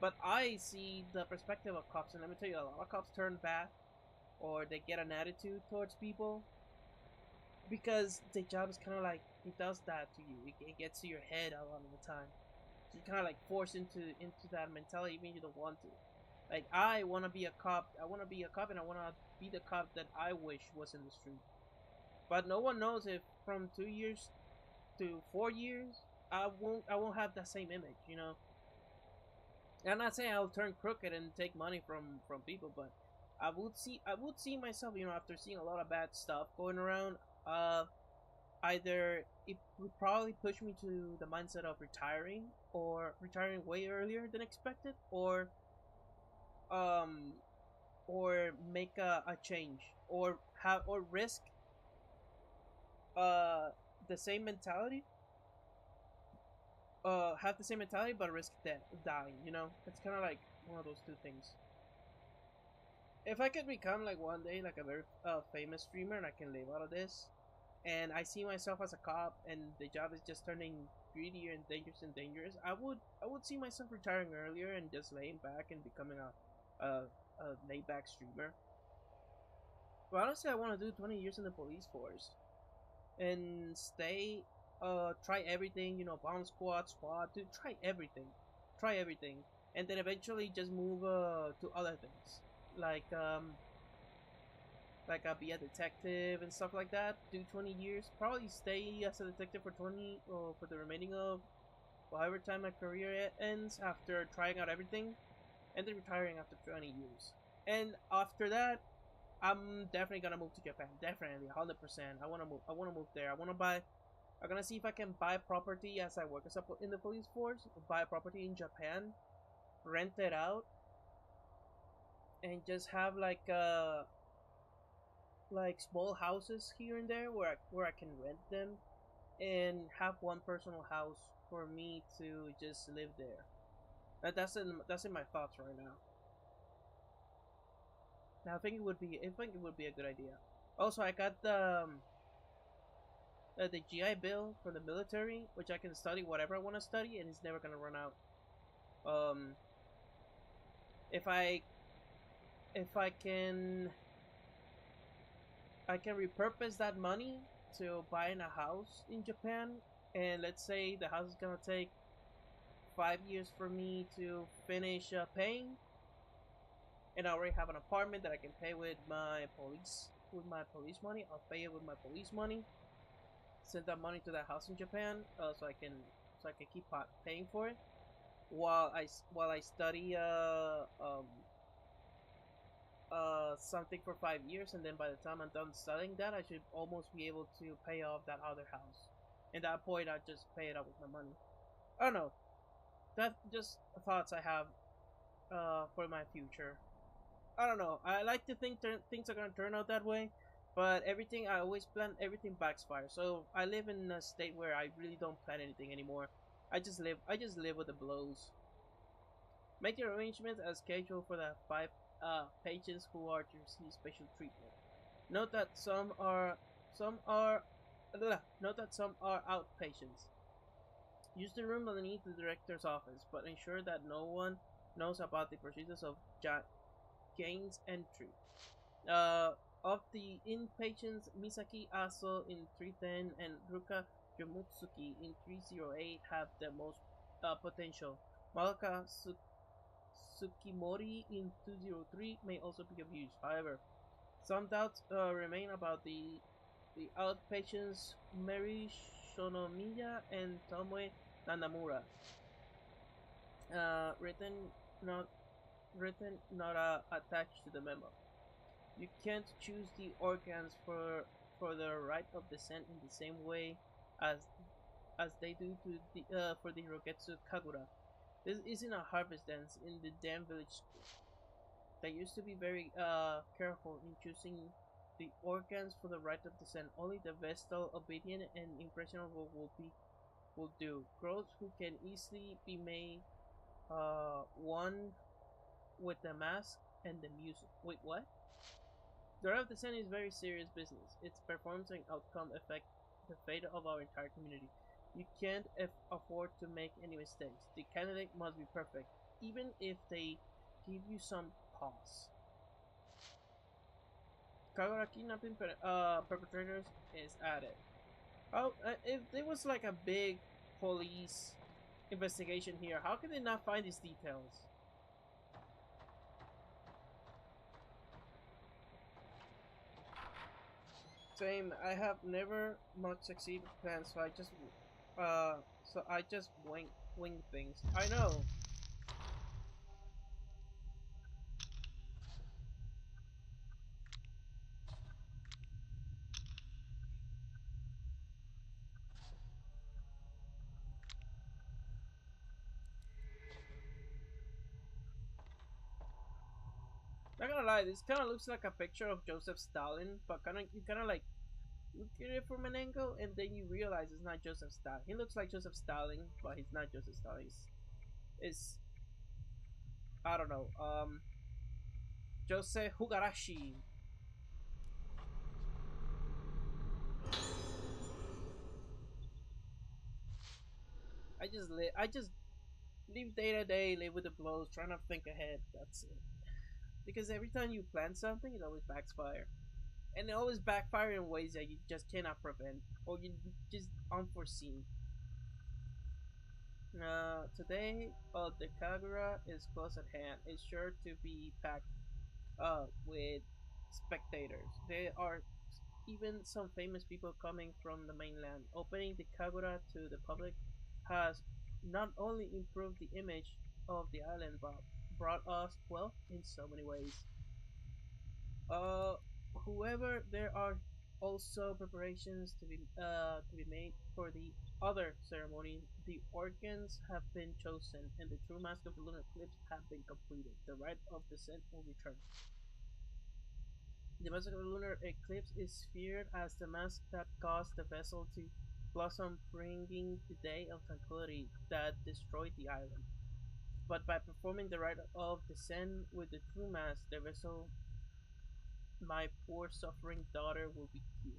But I see the perspective of cops, and let me tell you, a lot of cops turn bad or they get an attitude towards people because the job is kind of like it does that to you. It gets to your head a lot of the time. So you kind of like force into that mentality even if you don't want to. Like I want to be a cop. I want to be a cop, and I want to be the cop that I wish was in the street. But no one knows if from 2 years to 4 years I won't have that same image. I'm not saying I'll turn crooked and take money from people, but I would see myself, after seeing a lot of bad stuff going around. Uh, Either it would probably push me to the mindset of retiring, or retiring way earlier than expected, um, or make a change, or risk uh the same mentality, have the same mentality but risk dying. It's kind of like one of those two things. If I could become like one day like a very famous streamer and I can live out of this, and I see myself as a cop and the job is just turning greedier and dangerous, I would see myself retiring earlier and just laying back and becoming a laid back streamer. But honestly, I want to do 20 years in the police force and try everything, bomb squad, dude, try everything, and then eventually just move to other things, like I'll be a detective and stuff like that. Do 20 years, probably stay as a detective for 20 or for the remaining however time my career ends after trying out everything, and then retiring after 20 years. And after that, I'm definitely gonna move to Japan. Definitely, 100%. I wanna move. I wanna move there. I wanna buy. I'm gonna see if I can buy property as I work as a, in the police force. Buy property in Japan, rent it out, and just have like small houses here and there where I can rent them, and have one personal house for me to just live there. That's in my thoughts right now. Now I think it would be a good idea. Also, I got the GI Bill for the military, which I can study whatever I want to study, and it's never gonna run out. Um, if I if I can repurpose that money to buying a house in Japan, and let's say the house is gonna take 5 years for me to finish paying, and I already have an apartment that I can pay with my police money. I'll pay it with my police money. Send that money to that house in Japan, so I can keep paying for it while I study something for 5 years, and then by the time I'm done studying that, I should almost be able to pay off that other house. At that point, I just pay it up with my money. I don't know. That's just thoughts I have for my future. I don't know. I like to think things are gonna turn out that way, but everything I always plan, everything backfires. So I live in a state where I really don't plan anything anymore. I just live. I just live with the blows. Make your arrangements as scheduled for the 5 patients who are to receive special treatment. Note that note that some are outpatients. Use the room underneath the director's office, but ensure that no one knows about the procedures of Gain's entry. Of the inpatients, Misaki Aso in 310 and Ruka Yomutsuki in 308 have the most potential. Malaka Tsukimori in 203 may also be abused. However, some doubts remain about the outpatients Mary Shonomiya and Tomoe Nanamura. Uh, written not not attached to the memo. You can't choose the organs for the right of descent in the same way as they do to the for the Rogetsu Kagura. This isn't a harvest dance in the damn village school. They used to be very careful in choosing the organs for the right of descent. Only the vestal, obedient, and impressionable will do. Girls who can easily be made one with the mask and the music. Wait, what? The right of descent is very serious business. Its performance and outcome affect the fate of our entire community. You can't afford to make any mistakes. The candidate must be perfect, even if they give you some pause. Kagura kidnapping perpetrators is added. Oh, if there was like a big police investigation here, how can they not find these details? Same. I have never much succeeded with plans, so I just wing things. I know. Not gonna lie, this kind of looks like a picture of Joseph Stalin, but you kind of like look at it from an angle, and then you realize it's not Joseph Stalin. He looks like Joseph Stalin, but he's not Joseph Stalin. It's I don't know. Joseph Hugarashi. I just live day to day, live with the blows, trying to think ahead. That's it. Because every time you plan something, it always backfire, and it always backfire in ways that you just cannot prevent, or you just unforeseen. Today, the Kagura is close at hand. It's sure to be packed with spectators. There are even some famous people coming from the mainland. Opening the Kagura to the public has not only improved the image of the island, but brought us wealth in so many ways. Uh, However, there are also preparations to be made for the other ceremony. The organs have been chosen, and the true mask of the lunar eclipse have been completed. The rite of descent will return. The mask of the lunar eclipse is feared as the mask that caused the vessel to blossom, bringing the day of tranquility that destroyed the island. But by performing the rite of descent with the true mask, the vessel, my poor suffering daughter, will be cured.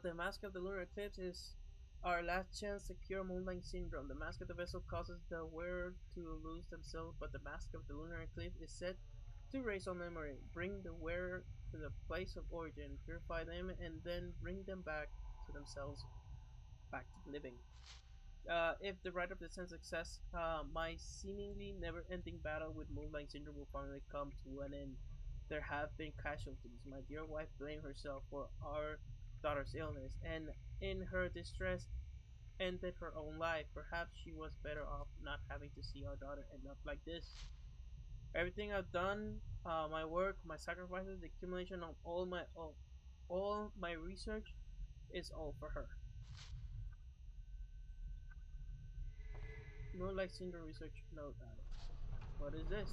The Mask of the Lunar Eclipse is our last chance to cure Moonlight Syndrome. The Mask of the Vessel causes the wearer to lose themselves, but the Mask of the Lunar Eclipse is set to erase all memory, bring the wearer to the place of origin, purify them, and then bring them back to themselves, back to living. If the Rite of Descent success, my seemingly never-ending battle with Moonlight Syndrome will finally come to an end. There have been casualties. My dear wife blamed herself for our daughter's illness, and in her distress ended her own life. Perhaps she was better off not having to see our daughter end up like this. Everything I've done, my work, my sacrifices, the accumulation of all my research, is all for her. Moonlight Syndrome research note. What is this?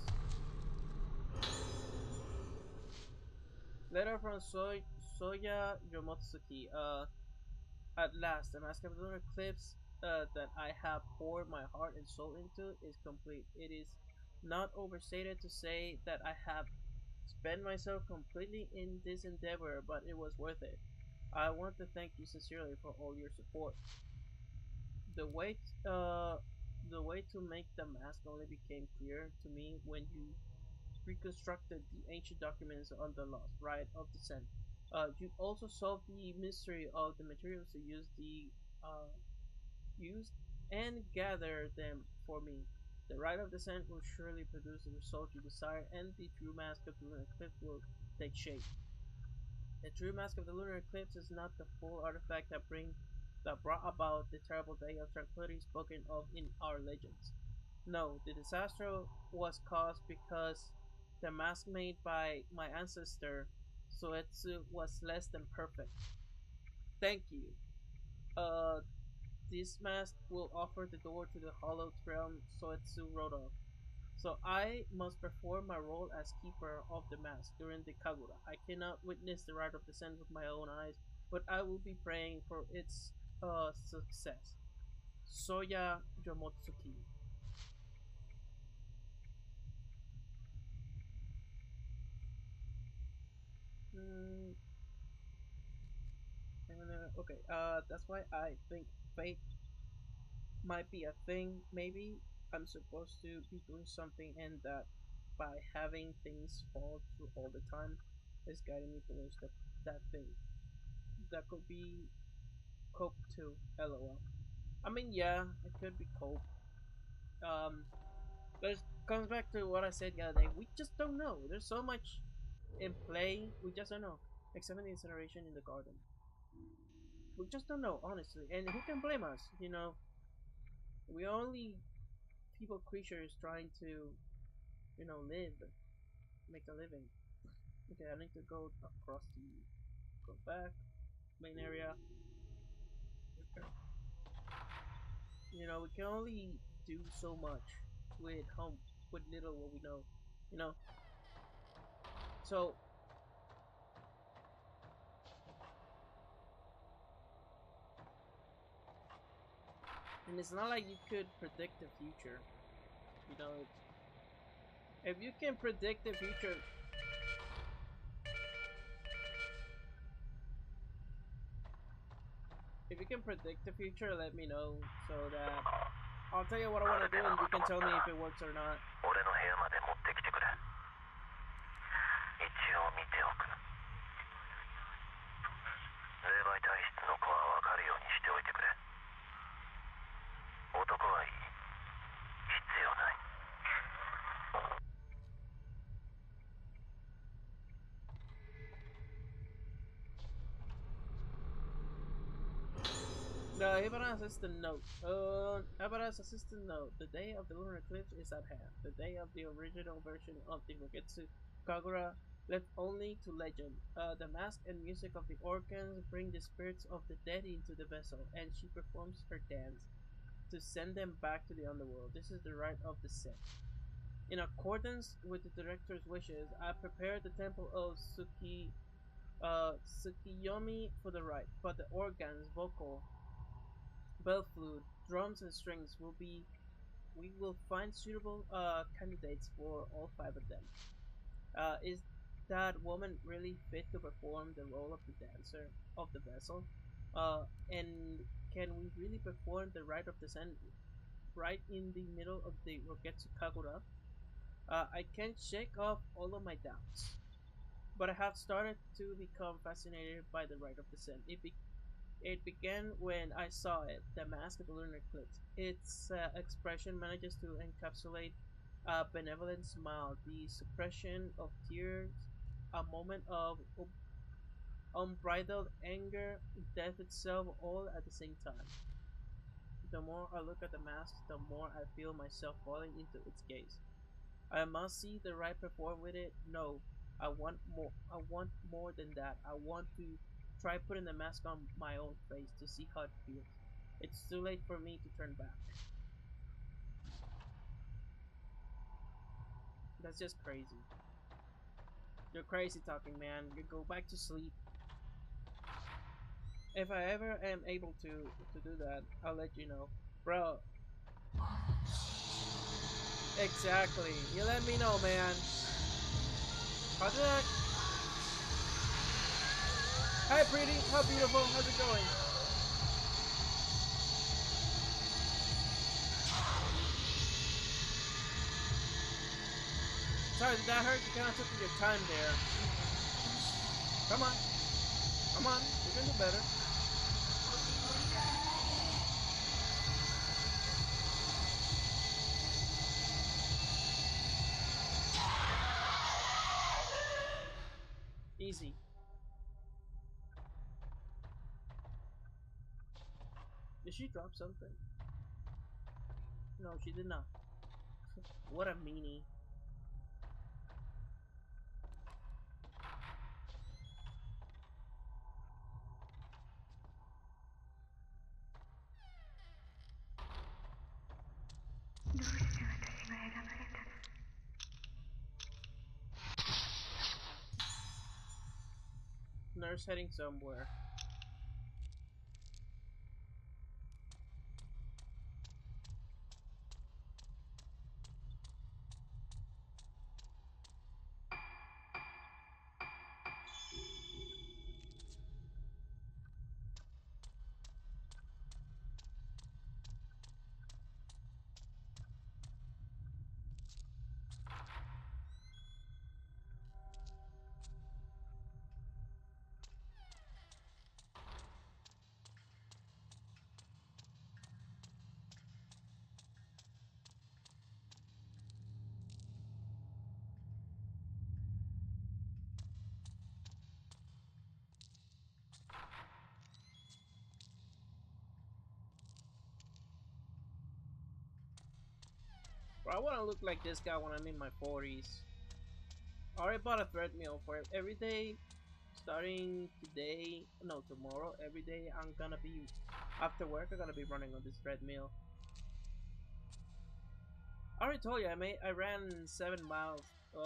Letter from Soya Yomotsuki. At last, the Mask of the Lunar Eclipse that I have poured my heart and soul into is complete. It is not overstated to say that I have spent myself completely in this endeavor, but it was worth it. I want to thank you sincerely for all your support. The way, uh, the way to make the mask only became clear to me when you reconstructed the ancient documents on the lost rite of descent. You also solved the mystery of the materials to uh, use and gather them for me. The rite of descent will surely produce the result you desire, and the true mask of the lunar eclipse will take shape. The true mask of the lunar eclipse is not the full artifact that brought about the terrible day of tranquility spoken of in our legends. No, the disaster was caused because the mask made by my ancestor Soetsu was less than perfect. Thank you. Uh, this mask will offer the door to the hallowed realm Soetsu wrote of. So I must perform my role as keeper of the mask during the Kagura. I cannot witness the rite of descent with my own eyes, but I will be praying for its success. Soya Yomotsuki. Mm, okay, that's why I think fate might be a thing. Maybe I'm supposed to be doing something, and that by having things fall through all the time is guiding me towards that thing. That could be cope too. LOL. I mean, yeah, it could be cope. But it comes back to what I said the other day. We just don't know. There's so much in play. We just don't know. Except for the incineration in the garden. We just don't know, honestly. And who can blame us? You know, we only people creatures trying to, live, make a living. Okay, I need to go across go back, main area. You know, we can only do so much with with little what we know. You know, so and it's not like you could predict the future. You know, if you can predict the future, if you can predict the future, let me know so that I'll tell you what I want to do and you can tell me if it works or not. Ibarra's assistant note. Ibarra's assistant note. The day of the lunar eclipse is at hand. The day of the original version of the Rogetsu Kagura left only to legend. The mask and music of the organs bring the spirits of the dead into the vessel, and she performs her dance to send them back to the underworld. This is the rite of descent. In accordance with the director's wishes, I prepared the temple of Tsukiyomi for the rite, but the organs, vocal, bell flute, drums, and strings we will find suitable candidates for all 5 of them. Is that woman really fit to perform the role of the dancer of the vessel? And can we really perform the rite of descent right in the middle of the Rogetsu Kagura? I can't shake off all of my doubts, but I have started to become fascinated by the rite of descent. It began when I saw it, the mask of the lunar eclipse. Its expression manages to encapsulate a benevolent smile, the suppression of tears, a moment of unbridled anger, death itself, all at the same time. The more I look at the mask, the more I feel myself falling into its gaze. I must see the right perform with it. No, I want more. I want more than that. I want to try putting the mask on my own face to see how it feels. It's too late for me to turn back. That's just crazy. You're crazy talking, man. You go back to sleep. If I ever am able to do that, I'll let you know. Bro. Exactly. You let me know, man. How did I... Hi, pretty. How beautiful. How's it going? Sorry, did that hurt? You kind of took your time there. Come on. Come on. You can do better. Easy. Did she drop something? No, she did not. What a meanie. Nurse heading somewhere. Bro, I want to look like this guy when I'm in my 40s. I already bought a treadmill for it. Every day, starting today, no, tomorrow, every day I'm gonna be, after work, I'm gonna be running on this treadmill. I already told you, I ran 7 miles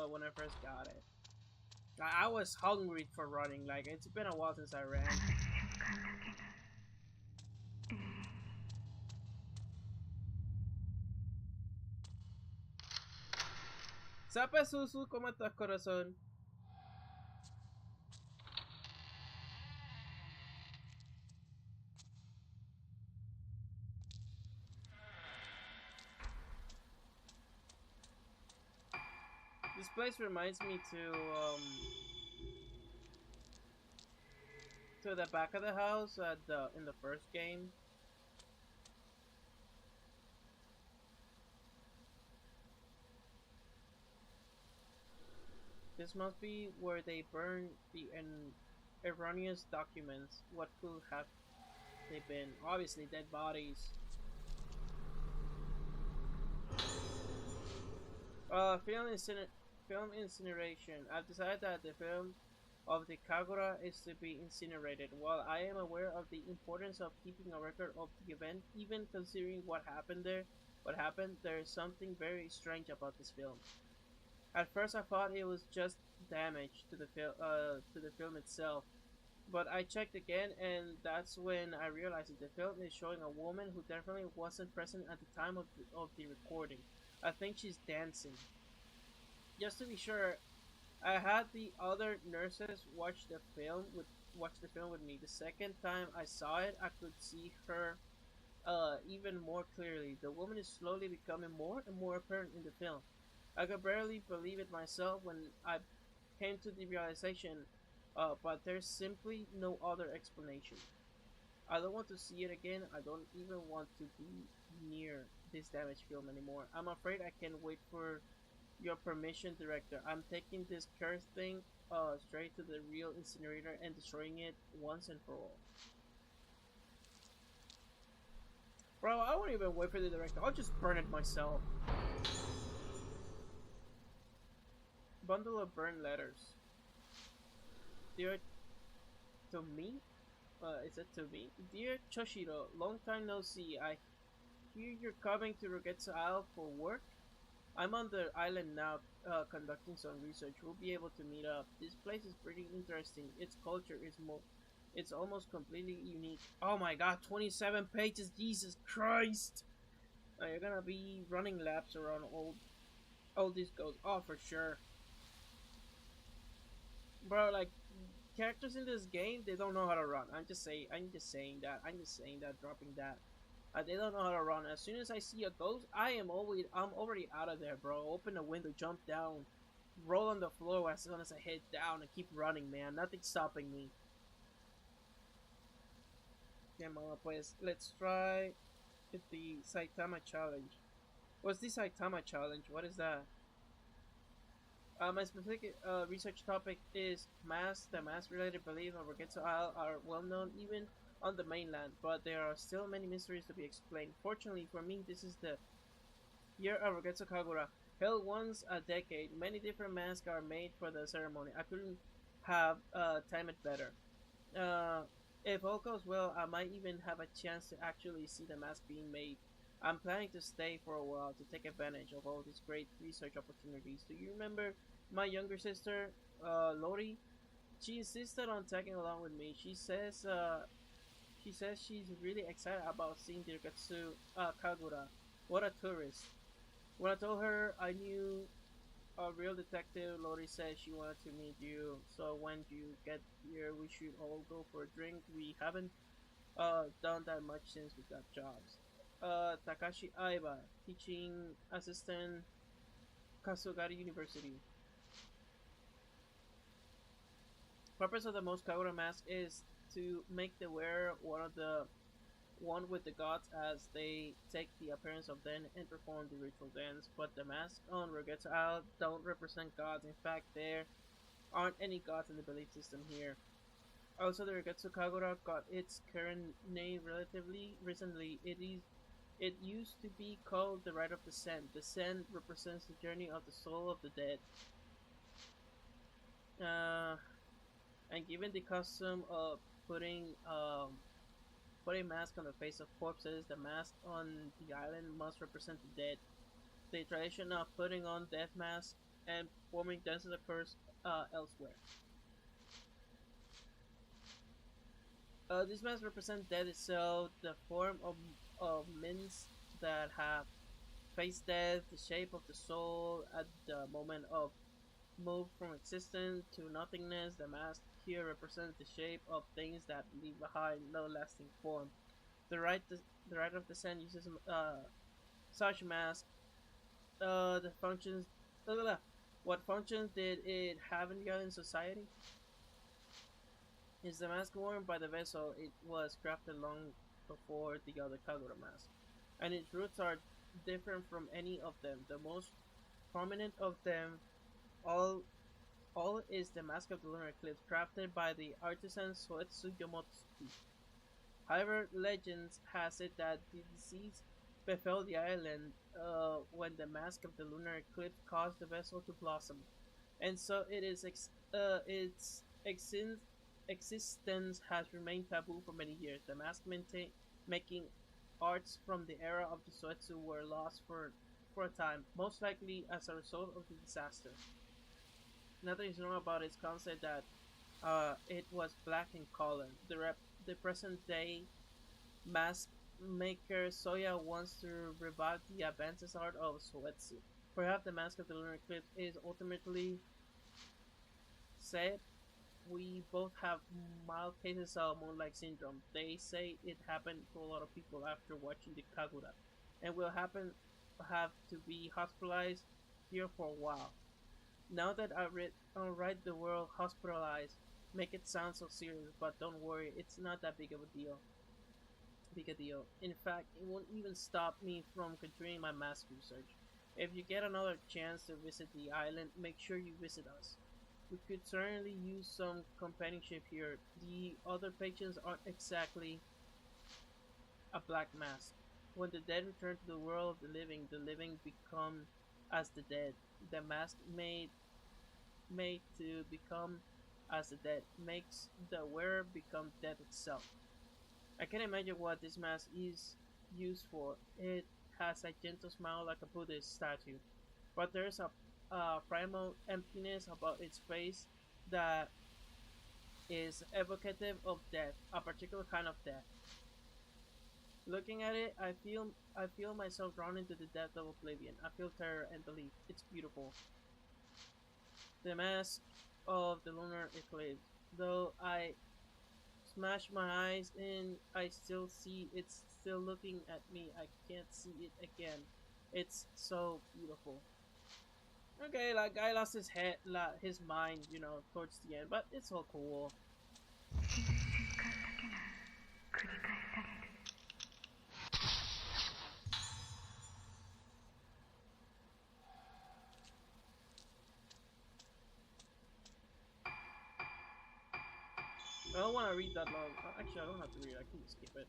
when I first got it. I was hungry for running, like, it's been a while since I ran. Sapa Susu, ¿cómo estás, corazón? This place reminds me to the back of the house at in the first game. This must be where they burn the erroneous documents. What could have they've been obviously dead bodies. Film incineration. I've decided that the film of the Kagura is to be incinerated. While I am aware of the importance of keeping a record of the event, even considering what happened, there is something very strange about this film. At first, I thought it was just damage to the film itself, but I checked again, and that's when I realized that the film is showing a woman who definitely wasn't present at the time of the recording. I think she's dancing. Just to be sure, I had the other nurses watch the film with me. The second time I saw it, I could see her even more clearly. The woman is slowly becoming more and more apparent in the film. I could barely believe it myself when I came to the realization, but there's simply no other explanation. I don't want to see it again. I don't even want to be near this damaged film anymore. I'm afraid I can't wait for your permission, director. I'm taking this cursed thing straight to the real incinerator and destroying it once and for all. Bro, I won't even wait for the director. I'll just burn it myself. Bundle of burned letters. Dear to me? Is it to me? Dear Choshiro, long time no see. I hear you're coming to Rogetsu Isle for work. I'm on the island now, conducting some research. We'll be able to meet up. This place is pretty interesting. Its culture is it's almost completely unique. Oh my god, 27 pages, Jesus Christ! You're gonna be running laps around all these goes. Oh, for sure. Bro, like, characters in this game, they don't know how to run. I'm just saying that, dropping that. They don't know how to run. As soon as I see a ghost, I'm already out of there, bro. Open the window, jump down, roll on the floor as soon as I hit down, and keep running, man. Nothing's stopping me. Okay, mama, pues let's try the Saitama challenge. What's the Saitama challenge? What is that? My specific research topic is masks. The mask-related beliefs of Rogetsu Isle are well known even on the mainland, but there are still many mysteries to be explained. Fortunately for me, this is the year of Rogetsu Kagura. Held once a decade, many different masks are made for the ceremony. I couldn't have timed it better. Uh, if all goes well, I might even have a chance to actually see the mask being made. I'm planning to stay for a while to take advantage of all these great research opportunities. Do you remember my younger sister, Lori? She insisted on tagging along with me. She says she's really excited about seeing Dirgatsu Kagura. What a tourist. When I told her I knew a real detective, Lori said she wanted to meet you. So when you get here, we should all go for a drink. We haven't done that much since we got jobs. Takashi Aiba, teaching assistant, Kasugari University. Purpose of the most Kagura mask is to make the wearer one with the gods as they take the appearance of them and perform the ritual dance. But the masks on Rogetsu Isle don't represent gods. In fact, there aren't any gods in the belief system here. Also, the Rogetsu Kagura got its current name relatively recently. It used to be called the Rite of Descent. Descent represents the journey of the soul of the dead. And given the custom of putting mask on the face of corpses, the mask on the island must represent the dead. The tradition of putting on death masks and performing dances occurs elsewhere. These masks represent death itself, the form of mints that have faced death, the shape of the soul at the moment of move from existence to nothingness. The mask here represents the shape of things that leave behind no lasting form. The Rite of Descent uses such mask. The functions. What functions did it have in the island society? Is the mask worn by the vessel? It was crafted long before the other Kagura mask, and its roots are different from any of them. The most prominent of them all is the Mask of the Lunar Eclipse, crafted by the artisan Soetsu Yomotsuki. However, legends has it that the disease befell the island when the mask of the lunar eclipse caused the vessel to blossom, and so its existence has remained taboo for many years. The mask making arts from the era of the Soetsu were lost for a time, most likely as a result of the disaster. Nothing is known about its concept that it was black in color. The present day mask maker Soya wants to revive the advanced art of Soetsu. Perhaps the mask of the lunar eclipse is ultimately said. We both have mild cases of moonlight syndrome. They say it happened to a lot of people after watching the Kagura, and will have to be hospitalized here for a while. Now that I read the word hospitalized, make it sound so serious, but don't worry, it's not that big a deal. In fact, it won't even stop me from continuing my mask research. If you get another chance to visit the island, make sure you visit us. We could certainly use some companionship here. The other patients aren't exactly a black mask. When the dead return to the world of the living become as the dead. The mask made to become as the dead makes the wearer become death itself. I can imagine what this mask is used for. It has a gentle smile like a Buddhist statue, but there's a primal emptiness about its face that is evocative of death, a particular kind of death. Looking at it, I feel myself drawn into the depth of oblivion. I feel terror and belief. It's beautiful. The mask of the lunar eclipse. Though I smash my eyes in, I still see it's still looking at me. I can't see it again. It's so beautiful. Okay, like guy lost his head, his mind, towards the end, but it's all cool. I don't want to read that long. Actually, I don't have to read it. I can just skip it.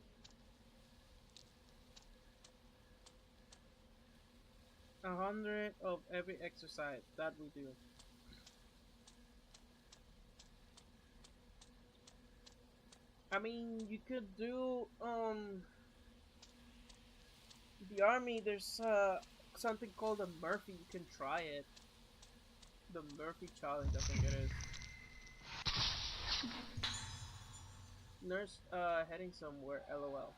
100 of every exercise that we do. I mean, you could do the army. There's something called a Murphy. You can try it. The Murphy challenge, I think it is. Nurse heading somewhere. LOL.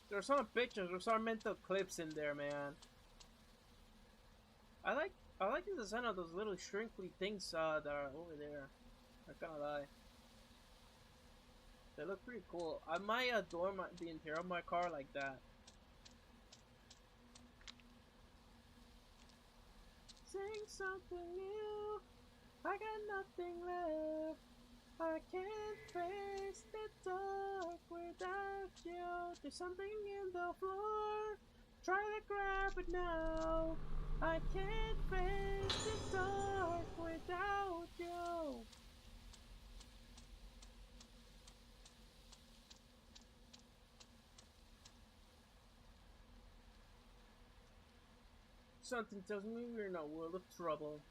There's some pictures, there's some mental clips in there, man. I like the design of those little shrinkly things that are over there. I can't lie. They look pretty cool. I might adore the interior of my car like that. Sing something new. I got nothing left. I can't face the dark without you. There's something in the floor. Try to grab it now. I can't face the dark without you. Something tells me we're in a world of trouble.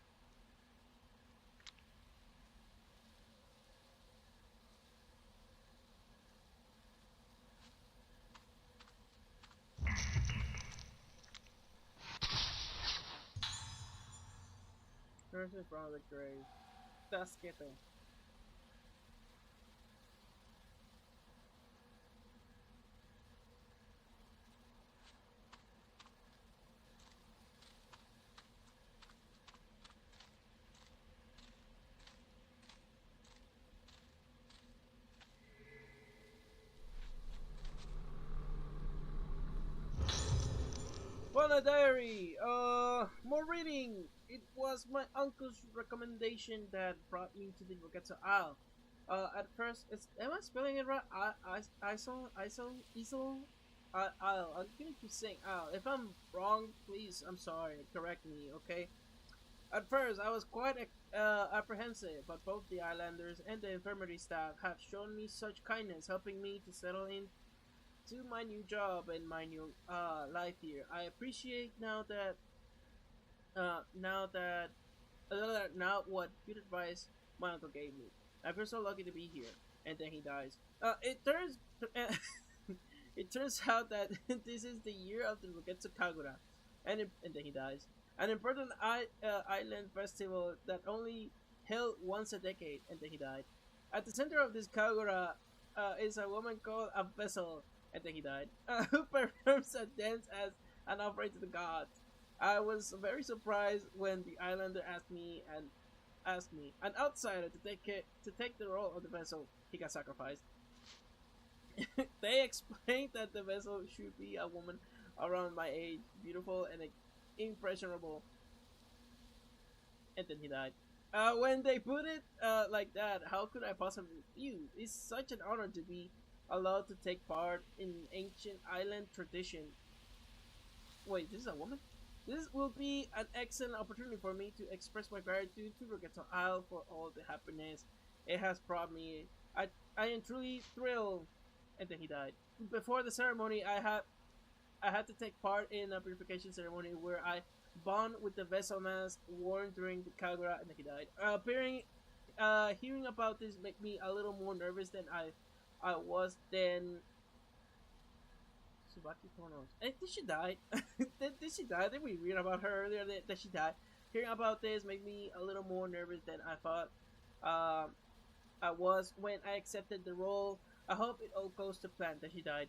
Nurse in front of the grave. That's skipping. Diary. More reading. It was my uncle's recommendation that brought me to the Ragazzo Isle. At first, am I spelling it right? Isle. Isle. I'm gonna keep saying Isle. If I'm wrong, please, I'm sorry. Correct me, okay? At first, I was quite apprehensive, but both the islanders and the infirmary staff have shown me such kindness, helping me to settle in to my new job and my new life here. I appreciate now what good advice my uncle gave me. I feel so lucky to be here. And then he dies. It turns out that this is the year of the Rugetsu Kagura, and then he dies. An important island festival that only held once a decade, and then he died. At the center of this Kagura is a woman called a vessel, and then he died, who performs a dance as an offering to the gods. I was very surprised when the islander asked me, an outsider, to take the role of the vessel. He got sacrificed. They explained that the vessel should be a woman around my age, beautiful and impressionable, and then he died. When they put it like that, how could I possibly refuse? It's such an honor to be allowed to take part in ancient island tradition. Wait, this is a woman? This will be an excellent opportunity for me to express my gratitude to Ragazzo Isle for all the happiness it has brought me. I am truly thrilled. And then he died. Before the ceremony, I had to take part in a purification ceremony where I bond with the vessel mask worn during the Kagura, and then he died. Hearing about this made me a little more nervous than I was then. Subaki Konos. Did she die? did she die? Did we read about her earlier that she died? Hearing about this made me a little more nervous than I thought I was when I accepted the role. I hope it all goes to plan. That she died.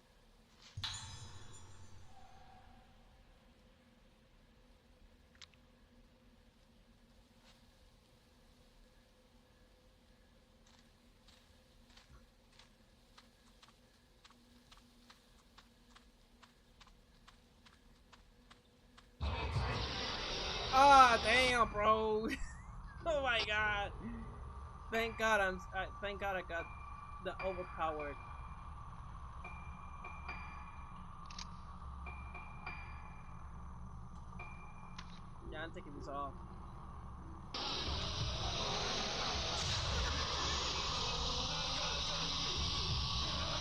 Ah, damn, bro. Oh my god. Thank God I got the overpowered. Yeah, I'm taking this off.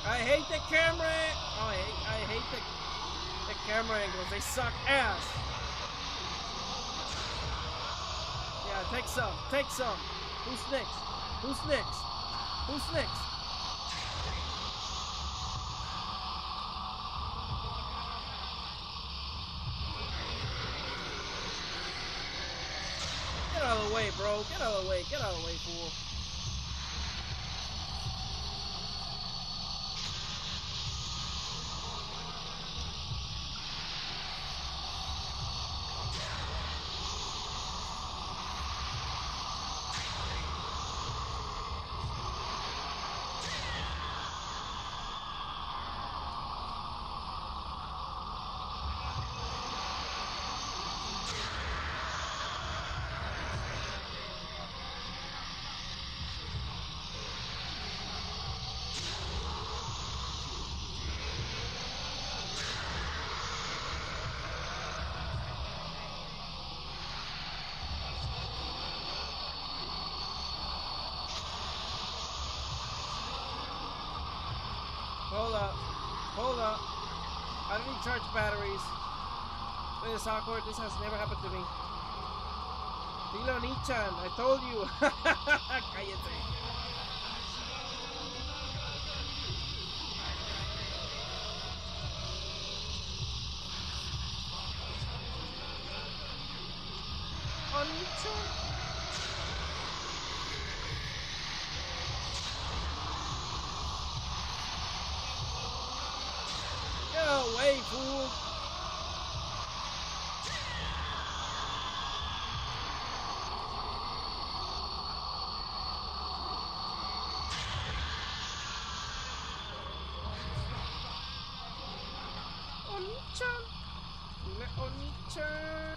I hate the camera. Oh, I hate the camera angles. They suck ass. Yeah, take some. Take some. Who's next? Who's next? Who's next? Get out of the way, bro. Get out of the way. Get out of the way, fool. Hold up. I don't need charge batteries. This is awkward. This has never happened to me. Dilo Nichan, I told you. Cállate. Oh, Nichan. Go away, fool! Oh, Nichan! Oni-chan.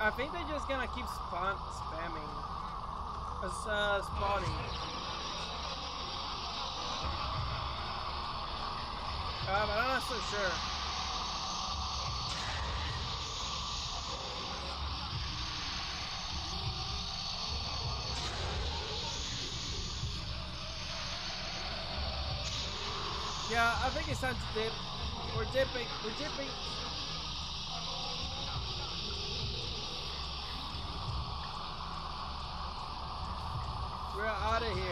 I think they're just gonna keep spamming. Spawning. But I'm not so sure. Yeah, I think it's time to dip. We're dipping. We're dipping. We're out of here.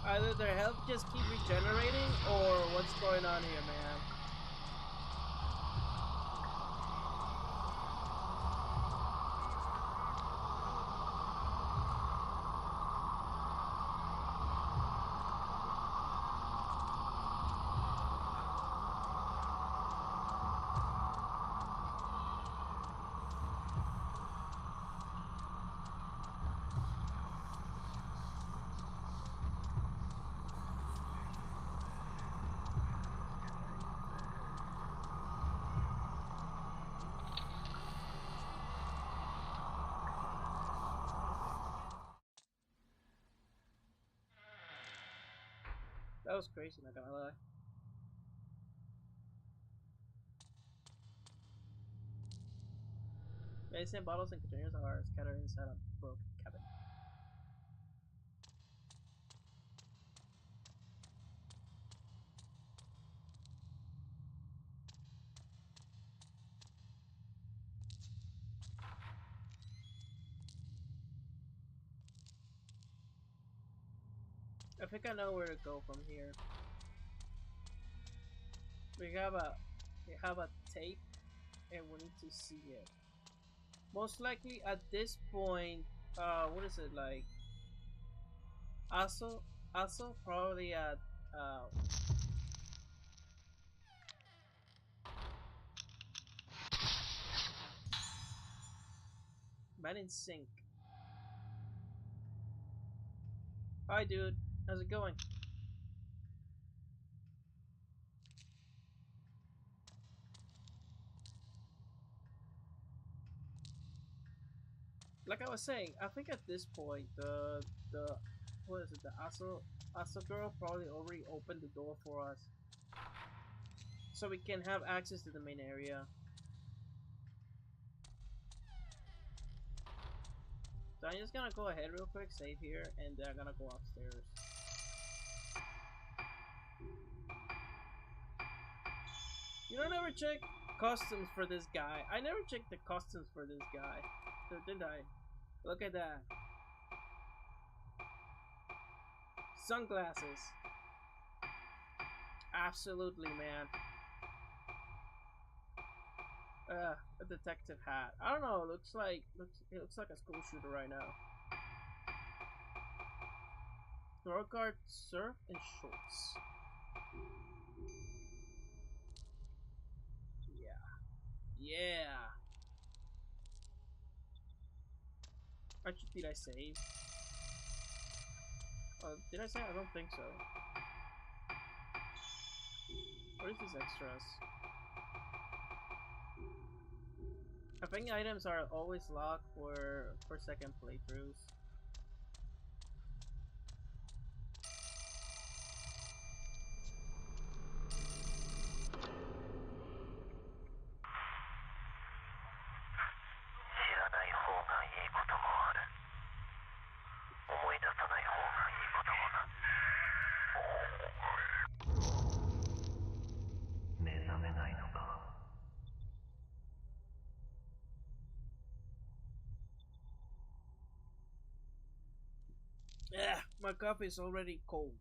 Either their health just keep regenerating, or what's going on here, man? That was crazy, not gonna lie. Medicine bottles and containers are scattered inside a broken cabin. I think I know where to go from here. We have a tape, and we need to see it. Most likely at this point, what is it like? Also probably at Man in Sync. Hi, dude. How's it going? Like I was saying, I think at this point the what is it? The Aso girl probably already opened the door for us, so we can have access to the main area. So I'm just gonna go ahead real quick, save here, and then I'm gonna go upstairs. You don't ever check costumes for this guy. I never checked the costumes for this guy. So didn't I? Look at that. Sunglasses. Absolutely, man. A detective hat. I don't know. It looks like a school shooter right now. Throw guard, surf, and shorts. Yeah. Actually, did I save? Did I save? I don't think so. What is these extras? I think items are always locked for second playthroughs. My coffee is already cold.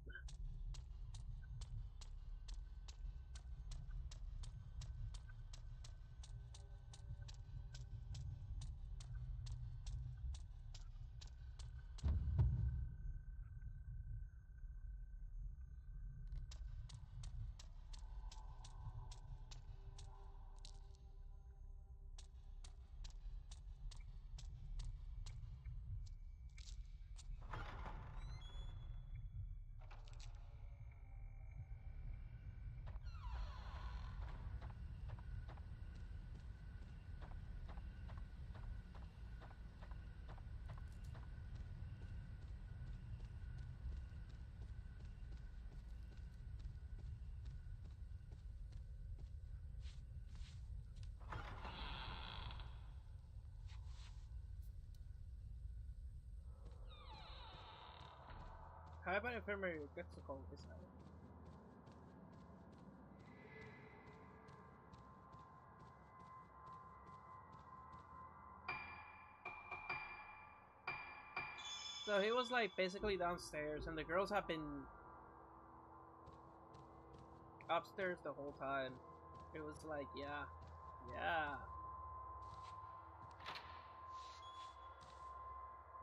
How about infirmary gets to call this out? So he was like basically downstairs, and the girls have been upstairs the whole time. It was like, yeah.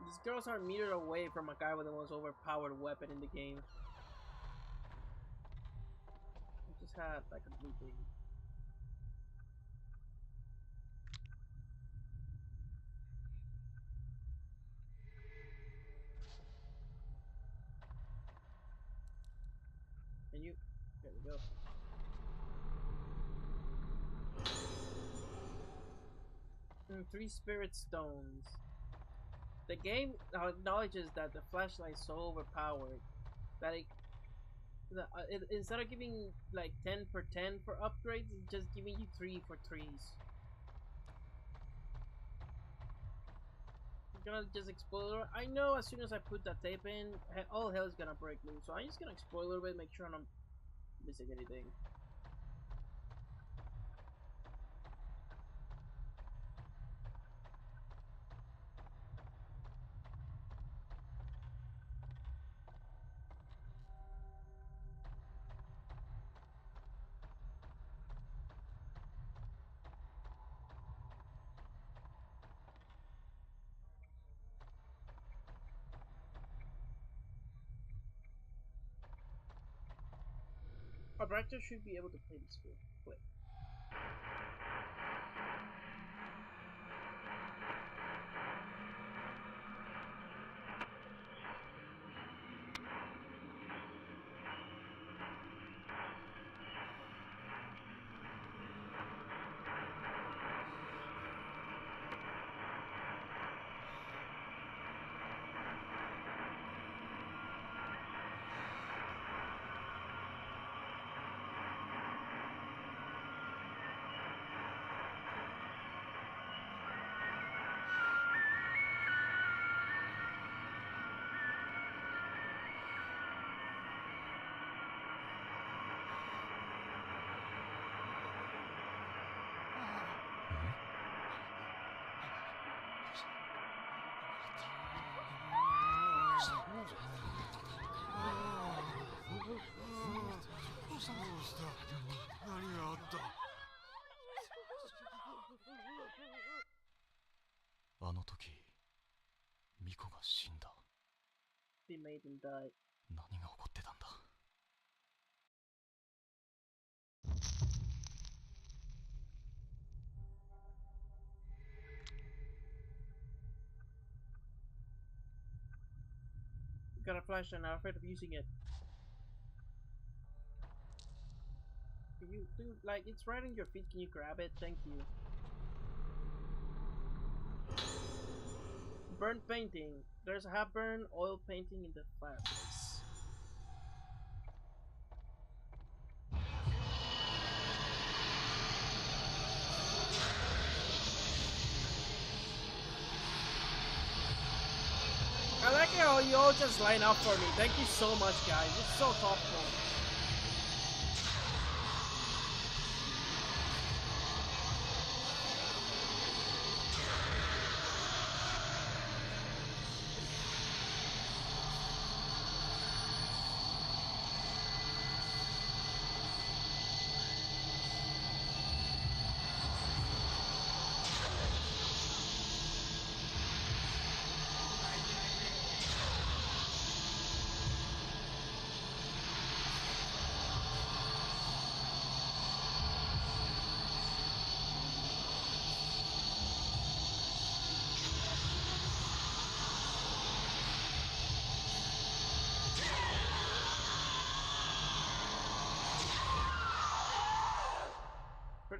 These girls are metered away from a guy with the most overpowered weapon in the game. I just had like a blue thing. And you, there we go. Three spirit stones. The game acknowledges that the flashlight is so overpowered that it instead of giving like 10 for 10 for upgrades, it's just giving you 3 for 3s. I'm gonna just explore a little. I know as soon as I put that tape in, all hell is gonna break loose. So I'm just gonna explore a little bit, make sure I'm not missing anything. A Bractor should be able to play this field. Wait. The maiden died. Got a flashlight, I'm afraid of using it. Can you, dude, like, it's right on your feet, can you grab it? Thank you. Burnt painting. There's a half-burn oil painting in the fireplace. I like how you all just line up for me. Thank you so much, guys. It's so thoughtful.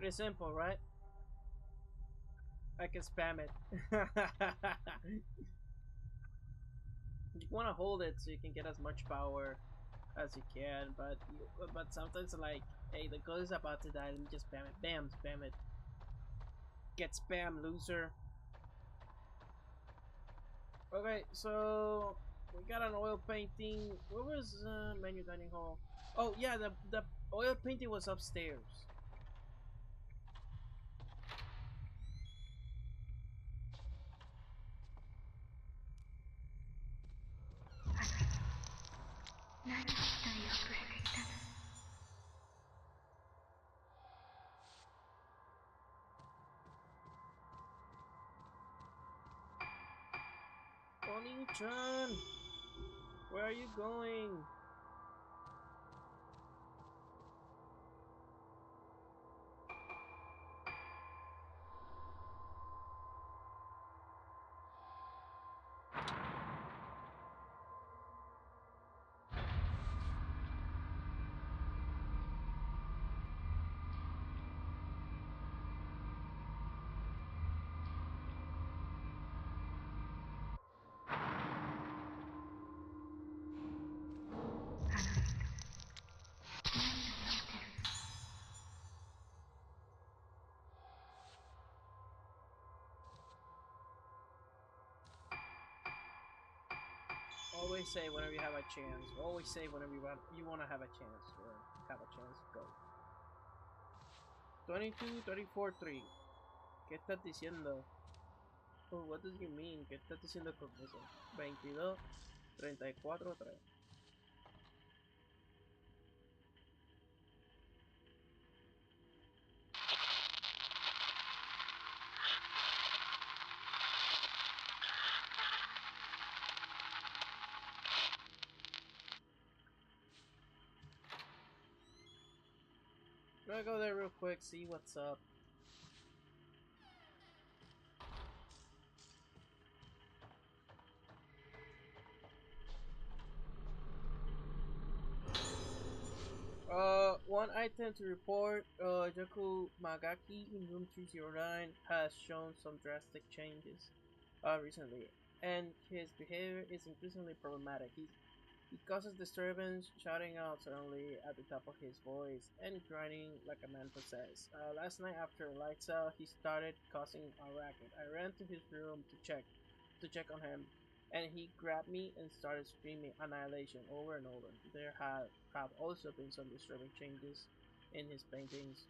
Pretty simple, right? I can spam it. You want to hold it so you can get as much power as you can, but sometimes like, hey, the girl is about to die. Let me just spam it. Bam, spam it. Get spam, loser. Okay, so we got an oil painting. Where was menu dining hall? Oh yeah, the oil painting was upstairs. Oni-chan, where are you going? Always say whenever you have a chance. Always say whenever you want to have a chance. Or have a chance. Go. 22, 34, 3. ¿Qué estás diciendo? Oh, what does you mean? ¿Qué estás diciendo con eso? 22, 34, 3. I'm gonna go there real quick, see what's up. One item to report, Joku Magaki in room 309 has shown some drastic changes recently, and his behavior is increasingly problematic. He causes disturbance, shouting out suddenly at the top of his voice, and grinding like a man possessed. Last night after lights out, he started causing a racket. I ran to his room to check on him, and he grabbed me and started screaming annihilation over and over. There have also been some disturbing changes in his paintings.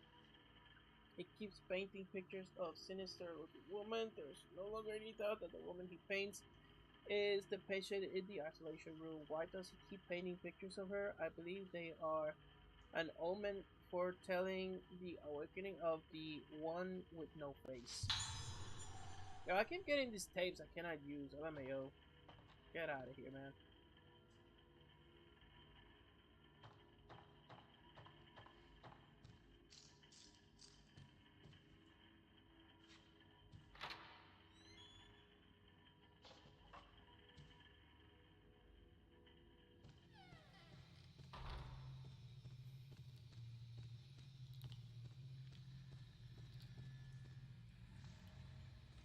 He keeps painting pictures of sinister looking women. There's no longer any doubt that the woman he paints is the patient in the isolation room. Why does he keep painting pictures of her? I believe they are an omen foretelling the awakening of the one with no face. Yo, I keep getting these tapes I cannot use. LMAO. Get out of here, man.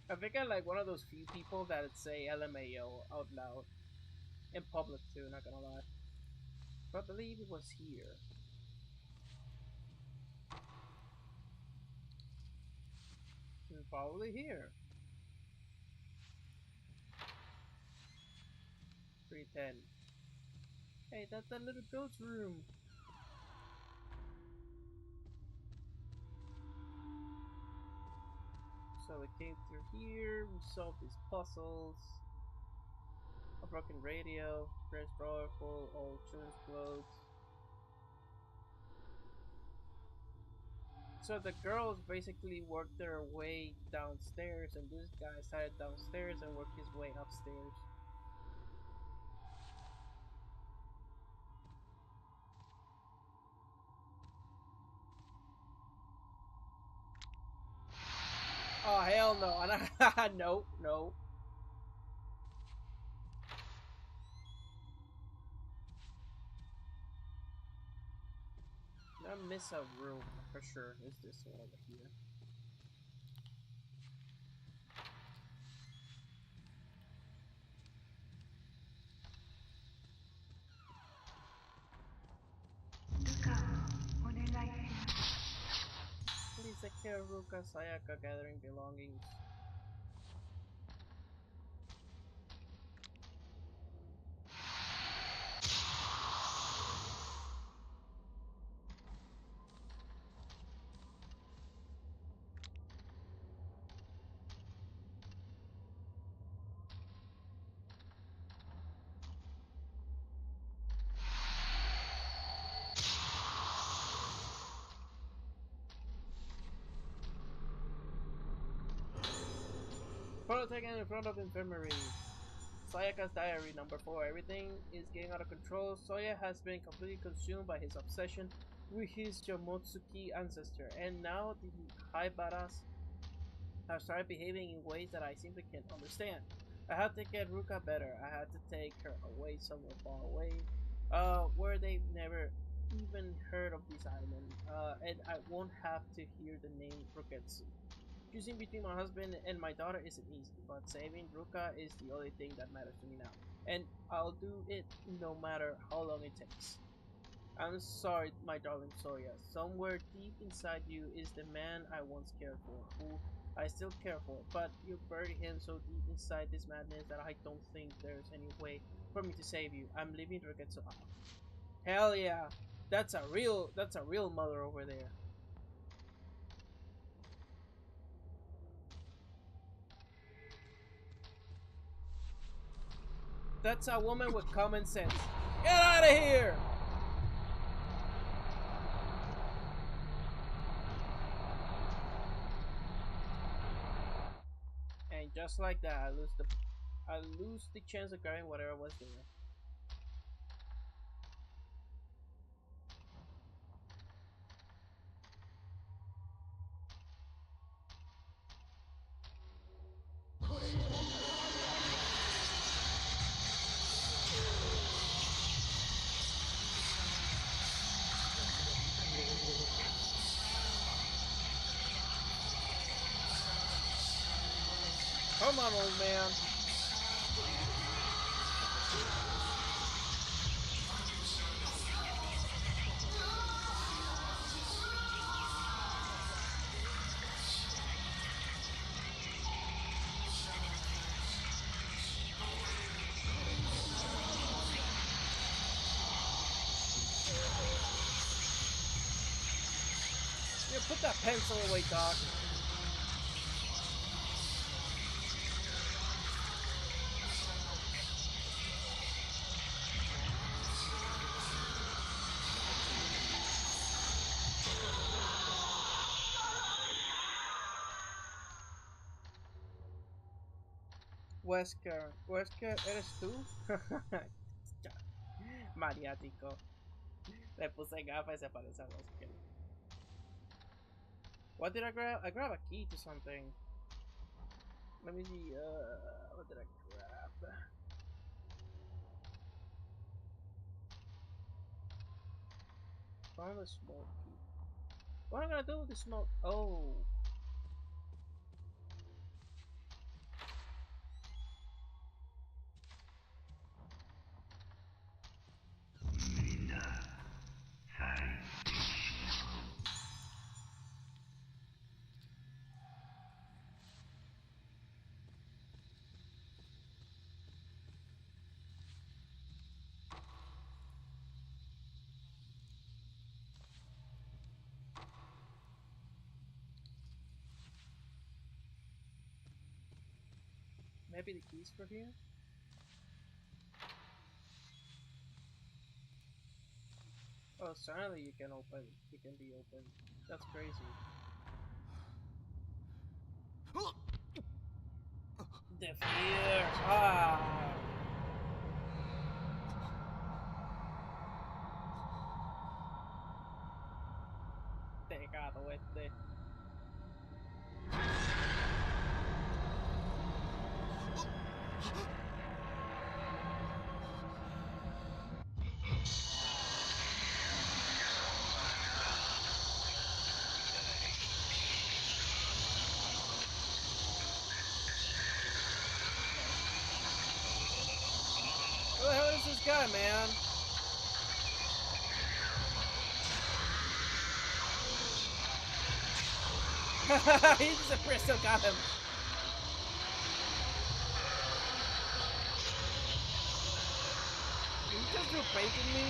I think I'm like one of those few people that say LMAO out loud. In public too, not gonna lie. But I believe it was here. Probably here. 310. Hey, that's that little girl's room. So we came through here, we solved these puzzles. A broken radio, dress drawer full of children's clothes. So the girls basically worked their way downstairs, and this guy started downstairs and worked his way upstairs. Oh hell no! No, no. No, I miss a room for sure. Is this one over here? Please take care of Ruka Sayaka gathering belongings. Photo taken in front of infirmary. Sayaka's diary, number 4. Everything is getting out of control. Soya has been completely consumed by his obsession with his Yomotsuki ancestor, and now the Haibaras have started behaving in ways that I simply can't understand. I had to get Ruka better. I had to take her away somewhere far away, where they've never even heard of this island, and I won't have to hear the name Ruketsu. Choosing between my husband and my daughter isn't easy, but saving Ruka is the only thing that matters to me now. And I'll do it no matter how long it takes. I'm sorry, my darling Soya. Somewhere deep inside you is the man I once cared for, who I still care for, but you buried him so deep inside this madness that I don't think there's any way for me to save you. I'm leaving Ruketsu out. Hell yeah! That's a real mother over there. That's a woman with common sense. Get out of here! And just like that, I lose the chance of grabbing whatever was there. Come on, old man. Yeah, put that pencil away, Doc. Wesker, ¿eres tú? Mariático. Le puse gafas y se parece a Wesker. What did I grab? I grabbed a key to something. Let me see, what did I grab? Found a smoke key. What am I gonna do with the smoke? Oh. Maybe the keys for here? Oh, suddenly you can be open. That's crazy. The fear! Ah! Pecado este. this guy, man? He just still got him. Did he just do bacon me?